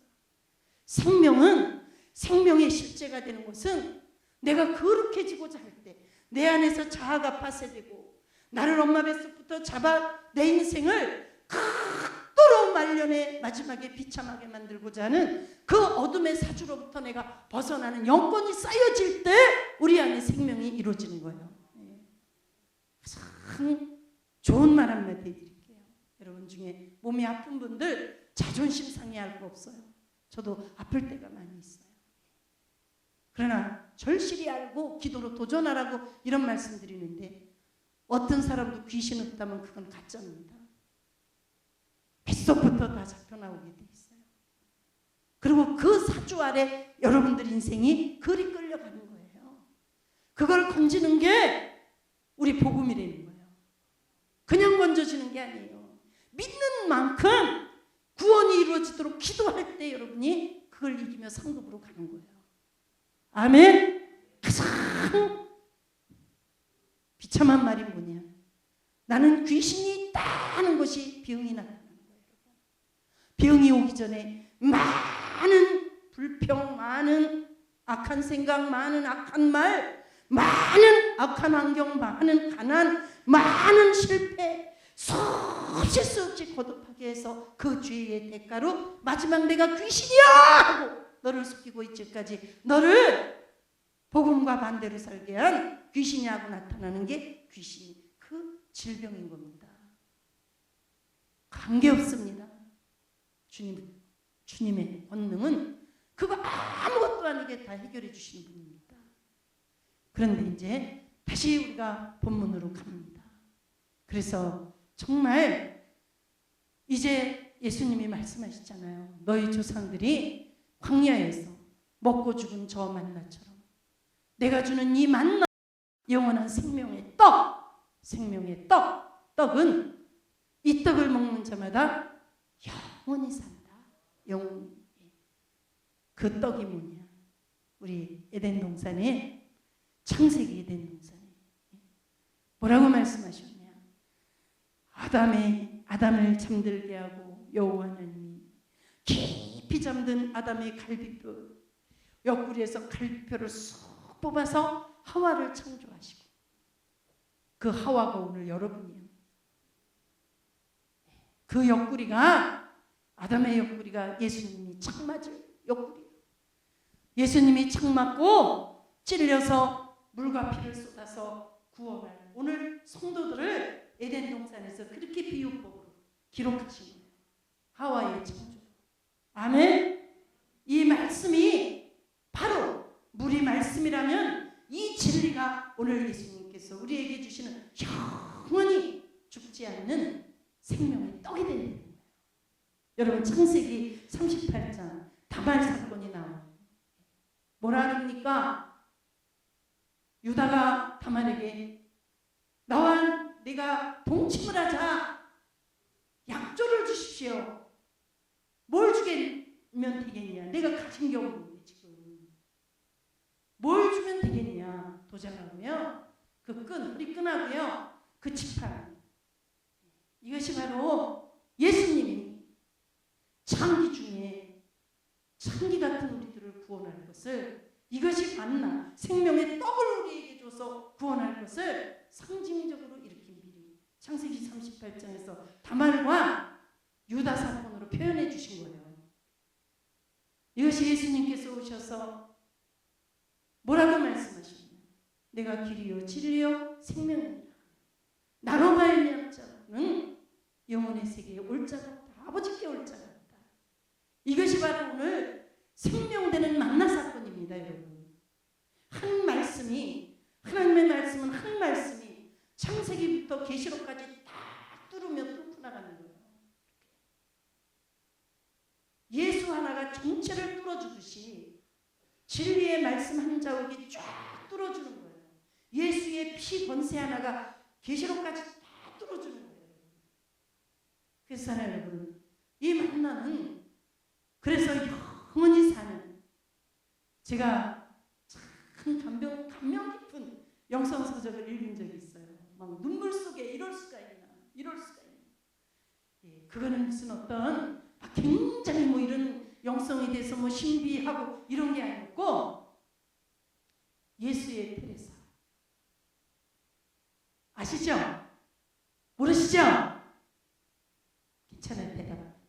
생명의 실제가 되는 것은 내가 거룩해지고자 할 때 내 안에서 자아가 파쇄되고 나를 엄마 뱃속부터 잡아 내 인생을 극도로 말년에 마지막에 비참하게 만들고자 하는 그 어둠의 사주로부터 내가 벗어나는 영권이 쌓여질 때 우리 안에 생명이 이루어지는 거예요. 가장 좋은 말 한마디 해드릴게요. 여러분 중에 몸이 아픈 분들 자존심 상해할 거 없어요. 저도 아플 때가 많이 있어요. 그러나 절실히 알고 기도로 도전하라고 이런 말씀 드리는데 어떤 사람도 귀신 없다면 그건 가짜입니다. 뱃속부터 다 잡혀나오게 돼 있어요. 그리고 그 사주 아래 여러분들 인생이 그리 끌려가는 거예요. 그걸 건지는 게 우리 복음이라는 거예요. 그냥 건져지는 게 아니에요. 믿는 만큼 구원이 이루어지도록 기도할 때 여러분이 그걸 이기며 상급으로 가는 거예요. 아멘. 가장 비참한 말이 뭐냐? 나는 귀신이 있다 하는 것이 병이 나타나는 거예요. 병이 오기 전에 많은 불평, 많은 악한 생각, 많은 악한 말, 많은 악한 환경, 많은 가난, 많은 실패, 수없이 수없이 거듭하게 해서 그 죄의 대가로 마지막 내가 귀신이야 하고 너를 속이고 있지까지 너를 복음과 반대로 살게 한 귀신이 하고 나타나는 게 귀신이 그 질병인 겁니다. 관계없습니다. 주님의 권능은 그거 아무것도 아니게 다 해결해 주시는 분입니다. 그런데 이제 다시 우리가 본문으로 갑니다. 그래서 정말 이제 예수님이 말씀하시잖아요. 너희 조상들이 광야에서 먹고 죽은 저 만나처럼 내가 주는 이 만나 영원한 생명의 떡은 이 떡을 먹는 자마다 영원히 산다. 영원히. 그 떡이 뭐냐? 우리 에덴 동산에 창세기 에덴 동산에 뭐라고 말씀하셨냐? 아담을 잠들게 하고 여호와 하나님이 깊이 잠든 아담의 갈비뼈 옆구리에서 갈비뼈를 쑥 뽑아서 하와를 창조하시고 그 하와가 오늘 여러분이에요. 그 옆구리가 아담의 옆구리가 예수님이 착 맞을 옆구리. 예수님이 착 맞고 찔려서 물과 피를 쏟아서 구원할 오늘 성도들을 에덴 동산에서 그렇게 비유법으로 기록하신 거예요. 하와의 창조. 아멘. 이 말씀이 바로 물이 말씀이라면 이 진리가 오늘 예수님께서 우리에게 주시는 영원히 죽지 않는 생명의 떡이 되는 거예요. 여러분 창세기 38장 다말 사건이 나와요. 뭐라 합니까? 유다가 다말에게 나와 네가 동침을 하자. 약조를 주십시오. 뭘 주면 되겠냐? 내가 가진 게 없는데 지금 뭘 주면 되겠냐? 도장하고요. 그 끈, 우리 끈하고요. 그 지팡이. 이것이 바로 예수님이 창기 중에 창기 같은 우리들을 구원할 것을 이것이 만나 생명의 떡을 우리에게 줘서 구원할 것을 상징적으로 이렇게 미리 창세기 38장에서 다말과 유다 사건으로 표현해 주신 거예요. 이것이 예수님께서 오셔서 뭐라고 말씀하시냐? 내가 길이요 진리요 생명이라. 나로 말미암은 자는 영혼의 세계에 올 자가 없다. 아버지께 올 자가 없다. 이것이 바로 오늘 생명되는 만나 사건입니다. 여러분. 한 말씀이 하나님의 말씀은 한 말씀이 창세기부터 계시록까지 다 뚫으며 뚫고 나가는 거예요. 예수 하나가 전체를 뚫어주듯이 진리의 말씀 한 자욱이 쫙 뚫어주는 거예요. 예수의 피 권세 하나가 계시록까지 다 뚫어주는 거예요. 그래서 여러분 이 만나는 그래서 영원히 사는 제가 참 감명 깊은 영성서적을 읽은 적이 있어요. 막 눈물 속에 이럴 수가 있나. 예, 그거는 무슨 어떤 굉장히 뭐 이런 영성에 대해서 뭐 신비하고 이런 게 아니었고 예수의 테레사 아시죠? 모르시죠? 괜찮아요. 대답.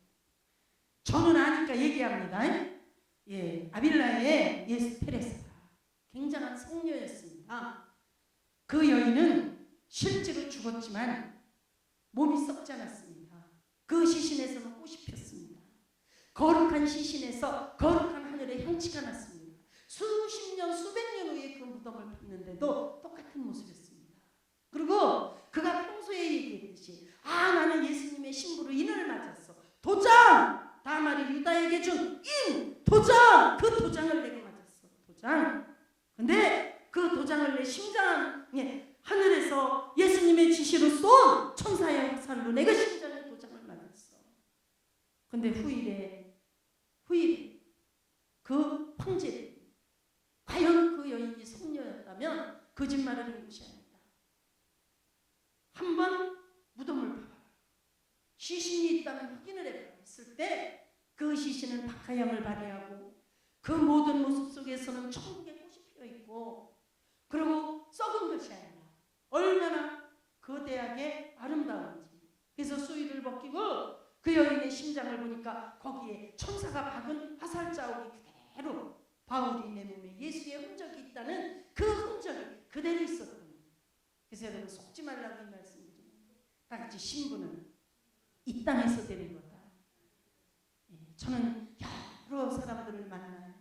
저는 아니까 얘기합니다. 예, 아빌라의 예수 테레사가 굉장한 성녀였습니다. 그 여인은 실제로 죽었지만 몸이 썩지 않았습니다. 그 시신에서는 꽃이 폈습니다. 거룩한 시신에서 거룩한 하늘에 향취가 났습니다. 수십 년, 수백 년 후에 그 무덤을 봤는데도 똑같은 모습이었습니다. 그리고 그가 평소에 얘기했듯이 나는 예수님의 신부로 인을 맞았어. 도장! 다말이 유다에게 준 인! 도장! 그 도장을 내게 맞았어. 도장! 근데 그 도장을 내 심장에 하늘에서 예수님의 지시로 쏜 천사의 화살로 내가 심장에 도장을 맞았어. 근데 후일에 그 황제 과연 그 여인이 성녀였다면 거짓말을 한 것이 아니다. 한번 무덤을 봐봐. 시신이 있다면 확인을 해봐. 했을 때 그 시신은 박하향을 발휘하고 그 모든 모습 속에서는 천국의 꽃이 피어있고 그리고 썩은 것이 아니라 얼마나 거대하게 아름다운지. 그래서 수의를 벗기고 그 여인의 심장을 보니까 거기에 천사가 박은 화살 자국이 그대로 바울이 내 몸에 예수의 흔적이 있다는 그 흔적이 그대로 있었던 거예요. 그래서 여러분 속지 말라고 이 말씀을 드립니다. 다 같이 신부는 이 땅에서 되는 거다. 예, 저는 여러 사람들을 만나요.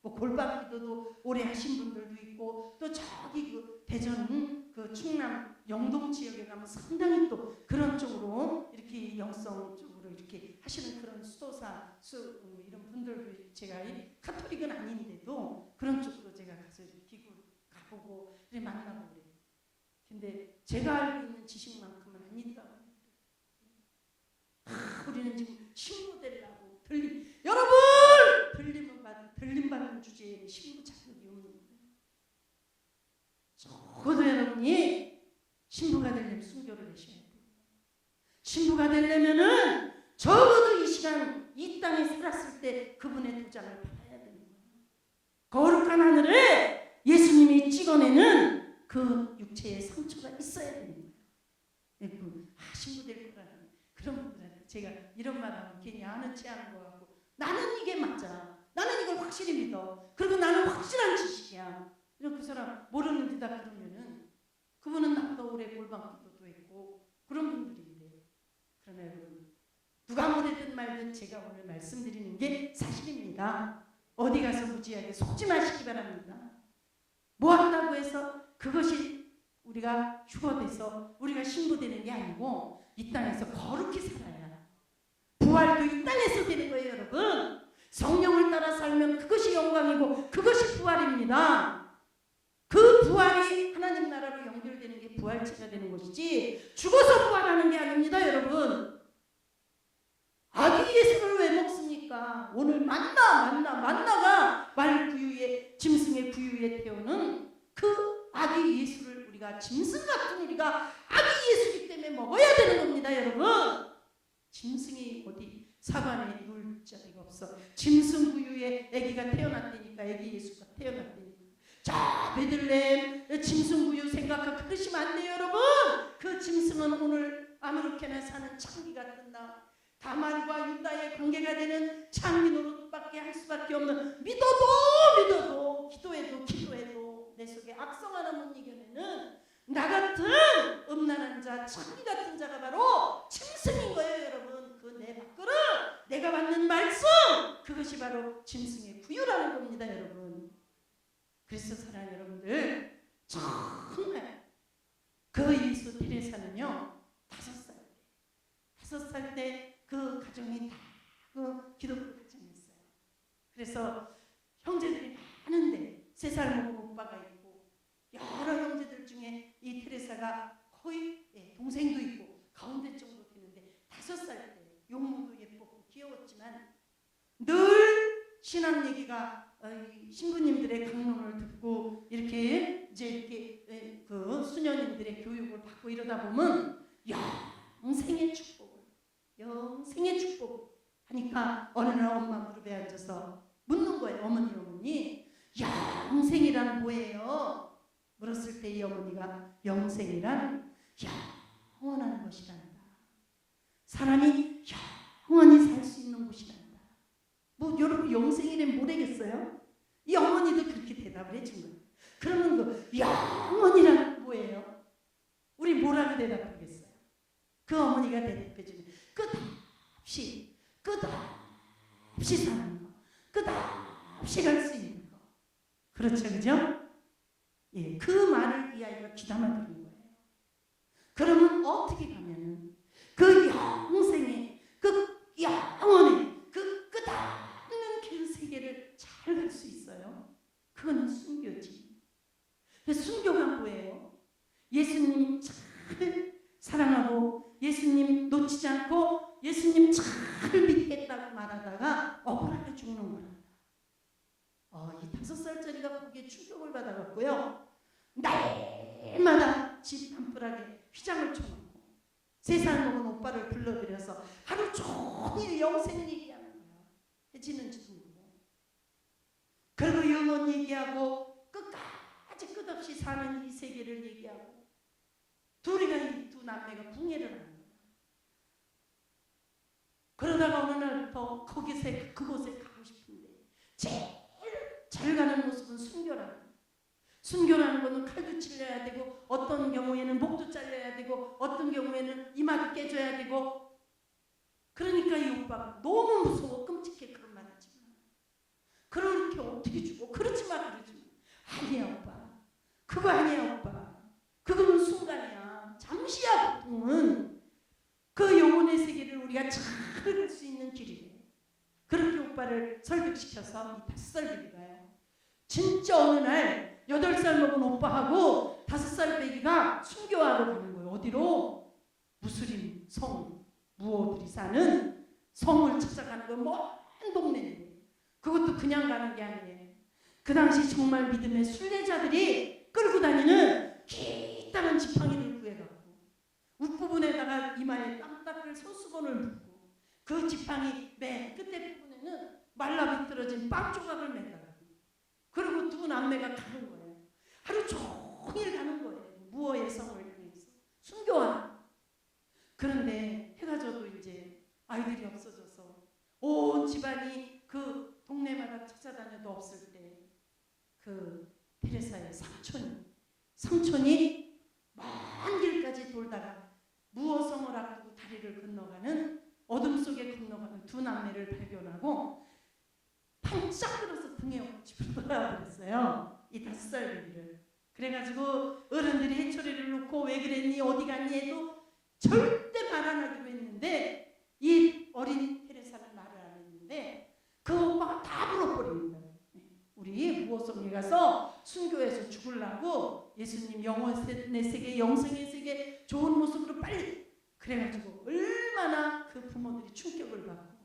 뭐 골방 기도도 오래 하신 분들도 있고 또 저기 그 대전 그 충남 영동 지역에 가면 상당히 또 그런 쪽으로 이렇게 영성 쪽으로 이렇게 하시는 그런 수도사 이런 분들도 제가 카톨릭은 아닌데도 그런 쪽으로 제가 가서 기구 가보고 만나고 그래요. 근데 제가 알고 있는 지식만큼은 아니더라고요. 우리는 지금 신부 되려고 여러분 들림 받는 주제에 신부 자격이 없는 거예요. 적어도 여러분이 신부가 되려면 순교를 하셔야 돼요. 신부가 되려면은 적어도 이 시간 이 땅에 살았을 때 그분의 도장을 받아야 되는 거예요. 거룩한 하늘에 예수님이 찍어내는 그 육체의 상처가 있어야 되는 거예요. 신부 될 거라는 그런 분들한테 제가 이런 말하면 괜히 아는 체 하는 거 같고 나는 이게 맞잖아. 나는 이걸 확실히 믿어. 그리고 나는 확실한 지식이야. 이런 그 사람 모르는 데다 그러면은 그분은 나보다 오래 골방 기도도 했고 그런 분들인데 그러나 여러분 누가 뭐랬든 말든 제가 오늘 말씀드리는 게 사실입니다. 어디 가서 무지하게 속지 마시기 바랍니다. 뭐 한다고 해서 그것이 우리가 휴거돼서 우리가 신부되는 게 아니고 이 땅에서 거룩히 살아야 부활도 이 땅에서 되는 거예요. 여러분 성령을 따라 살면 그것이 영광이고 그것이 부활입니다. 그 부활이 하나님 나라로 연결되는 게 부활체가 되는 것이지 죽어서 부활하는 게 아닙니다. 여러분 아기 예수를 왜 먹습니까? 오늘 만나가 말 구유에 짐승의 구유에 태우는 그 아기 예수를 우리가 짐승 같은 우리가 아기 예수이기 때문에 먹어야 되는 겁니다. 여러분 짐승이 어디 사관에 누울 자리가 없어. 짐승 구유에 아기가 태어났다니까 아기 예수가 태어났다니까. 저 베들레헴 짐승 구유 생각하고 그러시면 안 돼요. 여러분 그 짐승은 오늘 아무렇게나 사는 창기 같은 나 다말과 유다의 관계가 되는 창기 노릇밖에 할 수밖에 없는 믿어도 기도해도 내 속에 악성 하나 못 이겨내는 나 같은 음란한 자 창기 같은 자가 바로 짐승인 거예요. 여러분 그 내 밥그릇 내가 받는 말씀 그것이 바로 짐승의 구유라는 겁니다. 여러분 그래서 사랑하는 여러분들 정말 그 예수 테레사는요 5살 때 그 가정이 다 그 기독교 가정이었어요. 그래서 형제들이 많은데 3살 먹은 오빠가 있고 여러 형제들 중에 이 테레사가 거의 동생도 있고 가운데 쪽으로 되는데 5살 때 용모도 예뻤고 귀여웠지만 늘 신앙 얘기가 신부님들의 강론을 듣고 이렇게 그 수녀님들의 교육을 받고 이러다 보면 영생의 축복을 영생의 축복 하니까 어느 날 엄마 무릎에 앉아서 묻는 거예요. 어머니 영생이란 뭐예요? 물었을 때 이 어머니가 영생이란 영원한 것이란다. 사람이 영원히 살 수 있는 곳이란다. 뭐 여러분 영생이란 뭐래겠어요? 이 어머니도 그렇게 대답을 해준 거예요. 그러면 그 영원이란 뭐예요? 우리 뭐라고 대답하겠어요? 그 어머니가 대답해주는 끝없이 사는 거, 끝없이 갈 수 있는 거. 그렇죠, 그죠? 예, 그 말을 이 아이가 귀담아 들은 거예요. 그러면 어떻게 가면은 그 영생의, 그 영원의, 그 끝없는 그 세계를 잘 갈 수 있어요? 그건 순교지. 순교가 뭐예요? 예수님 잘 사랑하고 예수님 놓치지 않고 예수님 잘 믿겠다고 말하다가 억울하게 죽는 거랍니다. 이 5살짜리가 거기에 충격을 받아갖고요. 날마다 집 담벼락에 휘장을 쳐놓고 3살 먹은 오빠를 불러들여서 하루 종일 영생 얘기하는 거야. 해지는지도 모르고. 그리고 영원 얘기하고 끝까지 끝없이 사는 이 세계를 얘기하고 둘이가 이 두 남매가 궁예를 하는 거야. 그러다가 어느 날부터 그곳에 가고 싶은데 제일 잘 가는 모습은 순교라는 거야. 순교라는 것은 칼도 찔려야 되고 어떤 경우에는 목도 잘려야 되고 어떤 경우에는 이마도 깨져야 되고 그러니까 이 오빠가 너무 무서워 끔찍해 그런 말 하지 마. 그렇게 어떻게 죽어? 그러지 마. 아니야 오빠. 그거 아니야 오빠. 그거는 순간이야. 잠시야 고통은. 그 영혼의 세계를 우리가 잘 갈 수 있는 길이래. 그렇게 오빠를 설득시켜서 이 5살 배기가요. 진짜 어느 날 8살 먹은 오빠하고 5살 배기가 순교하러 가는 거예요. 어디로? 무슬림 성 무호들이 사는 성을 찾아가는 거 먼 동네인데 그것도 그냥 가는 게 아니에요. 그 당시 정말 믿음의 순례자들이 끌고 다니는 길다란 지팡이를 구해갖고 윗부분에다가 이마에 땀 닦을 손수건을 묶고 그 지팡이 맨 끝에 부분에는 말라비틀어진 빵 조각을 매달고 그리고 두 남매가 가는 거예요. 하루 종일 가는 거예요. 무어의 성을 향해서 순교하는. 그런데 해가 져도 이제 아이들이 없어져서 온 집안이 그 동네마다 찾아다녀도 없을 때 그 테레사의 삼촌이 먼 길까지 돌다가 무어성을 앞두고 다리를 건너가는 어둠 속에 건너가는 두 남매를 발견하고 반짝 들어서 등에 집으로 돌아버렸어요. 이 5살 배기를. 그래가지고 어른들이 해초리를 놓고 왜 그랬니 어디 갔니 해도 절대 말 안 하기로 했는데 이 어린 테레사는 말을 안 했는데 그 오빠가 다 물어버립니다. 우리 무어성에 가서 순교해서 죽으려고 예수님 영혼의 세계 영생의 세계 좋은 모습으로 빨리. 그래가지고 얼마나 그 부모들이 충격을 받고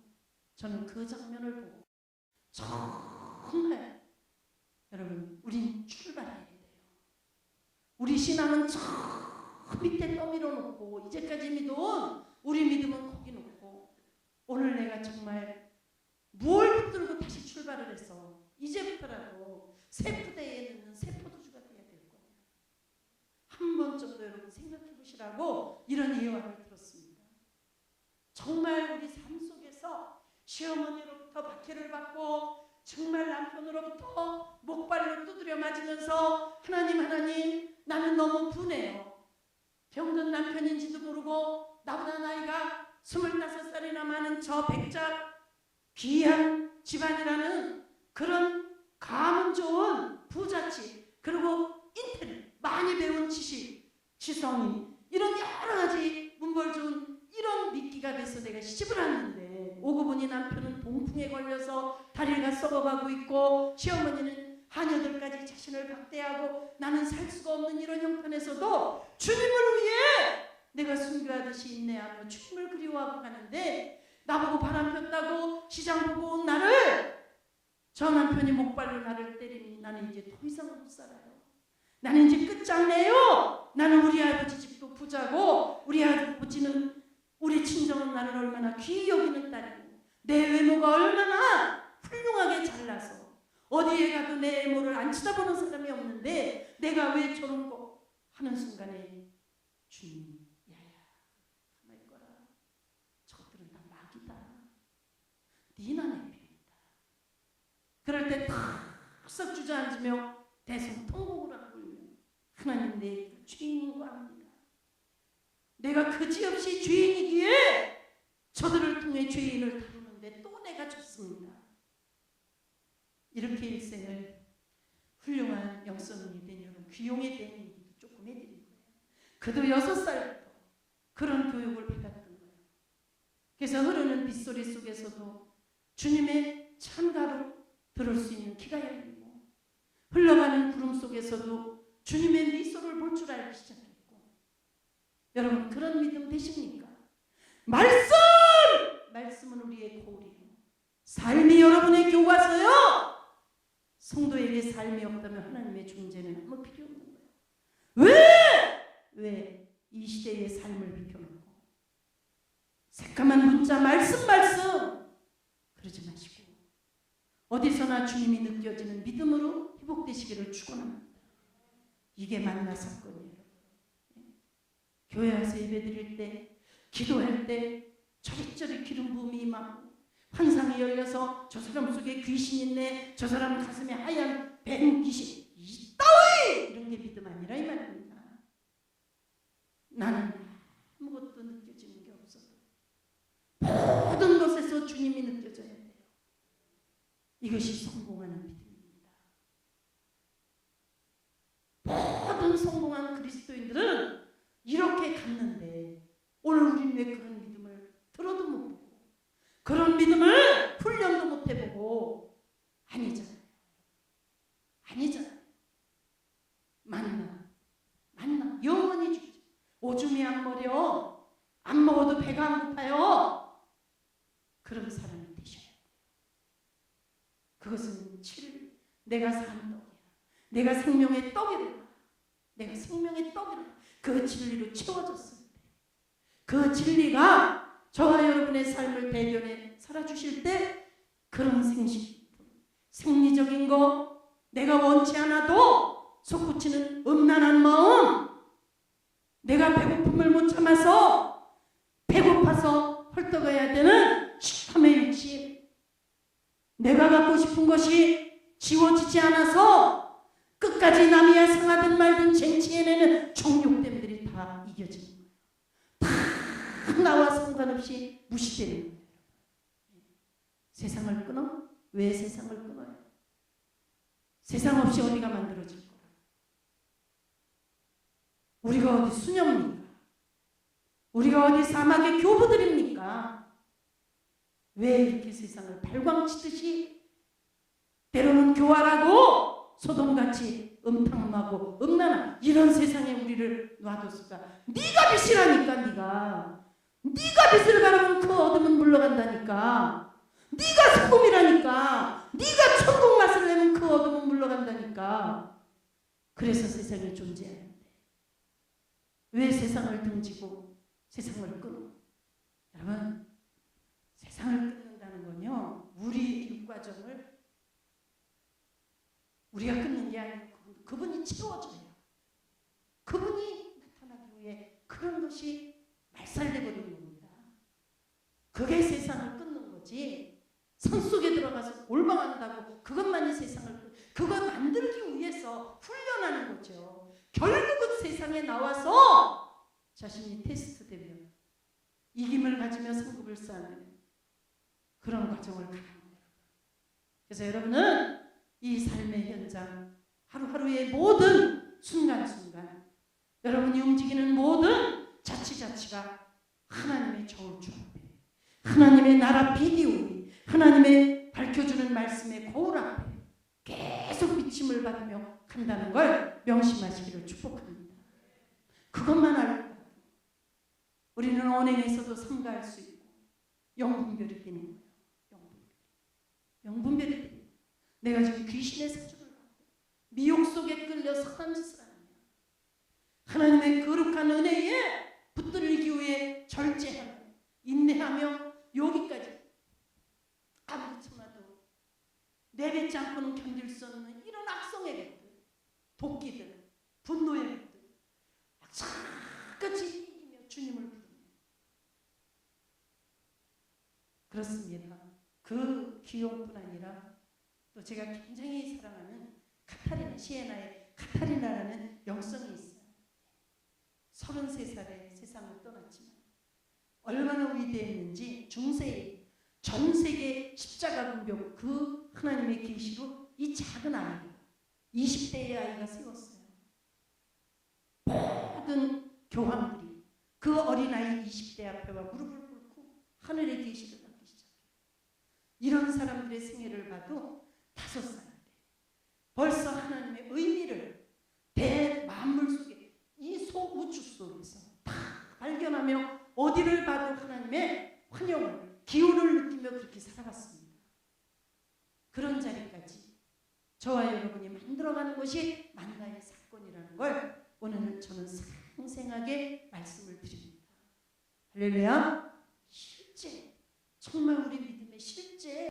저는 그 장면을 보고 정말 여러분 우린 출발해야 돼요. 우리 신앙은 저 밑에 떠밀어 놓고 이제까지 믿어온 우리 믿음은 거기 놓고 오늘 내가 정말 뭘 붙들고 다시 출발을 해서 이제부터라도 세푸대에 넣는 세포도주가 돼야 될 거예요. 한 번 정도 여러분 생각해 보시라고 이런 예화를 들었습니다. 정말 우리 삶 속에서 시어머니로부터 박해를 받고 정말 남편으로부터 목발로 두드려 맞으면서 하나님 나는 너무 분해요. 병든 남편인지도 모르고 나보다 나이가 25살이나 많은 저 백작 귀한 집안이라는 그런 가문 좋은 부잣집 그리고 인텔 많이 배운 지식 지성인 이런 여러 가지 문벌 좋은 이런 미끼가 돼서 내가 시집을 왔는데 오고 보니 남편은 동풍에 걸려서 다리가 썩어가고 있고 시어머니는 하녀들까지 자신을 박대하고 나는 살 수가 없는 이런 형편에서도 주님을 위해 내가 순교하듯이 인내하며 주님을 그리워하고 가는데 나보고 바람 폈다고 시장 보고 온 나를 저 남편이 목발로 나를 때리니 나는 이제 더 이상 못 살아요. 나는 이제 끝장내요. 나는 우리 아버지 집도 부자고 우리 아버지는 우리 친정은 나를 얼마나 귀히 여기는 딸이고 내 외모가 얼마나 훌륭하게 잘나서 어디에 가도 내 외모를 안 쳐다보는 사람이 없는데 내가 왜 저런 거 하는 순간에 주님 야야 가만히 있거라. 저것들은 다 마귀다. 네나 내 편이다. 그럴 때 탁석 주저앉으며 대성통곡을 하고 있는 하나님 내 주인인 거 압니다. 내가 그지없이 죄인이기에 저들을 통해 죄인을 다루는데 또 내가 졌습니다. 이렇게 일생을 훌륭한 영성인이 된 여러분, 귀용에 대한 얘기도 조금 해드린 거예요. 그도 6살부터 그런 교육을 받았던 거예요. 그래서 흐르는 빗소리 속에서도 주님의 참가로 들을 수 있는 귀가 열리고 흘러가는 구름 속에서도 주님의 미소를 볼 줄 알기 시작했고, 여러분 그런 믿음 되십니까? 말씀은 우리의 고울이고 삶이 여러분의 교과서요. 성도에게 삶이 없다면 하나님의 존재는 아무 필요 없는 거예요. 왜 이 시대의 삶을 비켜놓고 새까만 문자 말씀 그러지 마시고 어디서나 주님이 느껴지는 믿음으로 회복되시기를 축원합니다. 이게 만나 사건이에요. 교회 와서 예배드릴 때, 기도할 때 저리저리 기름 부음이 임하고 환상이 열려서 저 사람 속에 귀신 있네, 저 사람 가슴에 하얀 뱀 귀신 있다위, 이런 게 믿음 아니라 이 말입니다. 나는 아무것도 느껴지는 게 없어도 모든 것에서 주님이 느껴져야 돼요. 이것이 성공하는 믿음입니다. 모든 성공한 그리스도인들은 이렇게 갔는데 오늘 우리는 왜 그런 믿음을 들어도 못 보고 그런 믿음을 훈련도 못 해보고 아니잖아요. 만나 영원히 주죠. 오줌이 안 머려, 안 먹어도 배가 안 고파요. 그런 사람이 되셔야 돼요. 그것은 내가 산 떡이야. 내가 생명의 떡이라. 그 진리로 채워졌을 때, 그 진리가 저와 여러분의 삶을 대변해 살아주실 때 그런 생리적인 거, 내가 원치 않아도 솟구치는 음란한 마음, 내가 배고픔을 못 참아서 배고파서 헐떡어야 되는 식탐의 육신, 내가 갖고 싶은 것이 지워지지 않아서 끝까지 남이야 상하든 말든 쟁취해내는 정욕됨들이 다 이겨지는 거예요. 다 나와 상관없이 무시되는 거예요. 세상을 끊어? 왜 세상을 끊어요? 세상 없이 어디가 만들어질 거야? 우리가 어디 수녀입니까? 우리가 어디 사막의 교부들입니까? 왜 이렇게 세상을 발광치듯이 때로는 교활하고 소돔같이 음탕하고 음란한 이런 세상에 우리를 놔뒀을까? 네가 빛이라니까. 네가 빛을 바라보면 그 어둠은 물러간다니까. 네가 소금이라니까. 네가 천국 맛을 내면 그 어둠은 물러간다니까. 그래서 세상이 존재하는데 왜 세상을 등지고 세상을 끊어? 여러분, 세상을 끊는다는 건요, 우리 육과정을 우리가 끊는 게 아니고 그분이 채워줘요. 그분이 나타나기 위해 그런 것이 말살돼버리는 겁니다. 그게 세상을 끊는 거지. 산속에 들어가서 올방한다고 그것만이 세상을 그걸 만들기 위해서 훈련하는 거죠. 결국은 세상에 나와서 자신이 테스트되면 이김을 가지며 성급을 쌓는 그런 과정을 가는 거예요. 그래서 여러분은 이 삶의 현장, 하루하루의 모든 순간순간, 여러분이 움직이는 모든 자치자치가 하나님의 저울주 앞에, 하나님의 나라 비디오에, 하나님의 밝혀주는 말씀의 거울 앞에 계속 비침을 받으며 간다는 걸 명심하시기를 축복합니다. 그것만 알고 우리는 언행에서도 삼가할 수 있고 영분별이 되는 거예요. 영분별이 되는 거예요. 내가 지금 귀신의 사주를 하고 미혹 속에 끌려 선한 짓을 하느냐, 하나님의 거룩한 은혜에 붙들리기 위해 절제하는 인내하며 여기까지 아무렇지마도 내뱉지 않고는 견딜 수 없는 이런 악성의 것들, 도끼들, 분노의 것들 악착같이 이기며 주님을 부릅니다. 그렇습니다. 그 귀여움뿐 아니라 또 제가 굉장히 사랑하는 카타리나, 시에나의 카타리나라는 영성이 있어요. 33살에 세상을 떠났지만 얼마나 위대했는지 중세에 전 세계 십자가 군병 그 하나님의 계시로 이 작은 아이가 20대의 아이가 세웠어요. 모든 교황들이 그 어린아이 20대 앞에와 무릎을 꿇고 하늘의 계시를 받기 시작해요. 이런 사람들의 생애를 봐도 5살 때 벌써 하나님의 의미를 대만물 속에 이 소우주 속에서 다 발견하며 어디를 봐도 하나님의 환영을, 기운을 느끼며 그렇게 살아갔습니다. 그런 자리까지 저와 여러분이 만들어가는 것이 만나의 사건이라는 걸 오늘 저는 생생하게 말씀을 드립니다. 할렐루야. 실제 정말 우리 믿음의 실제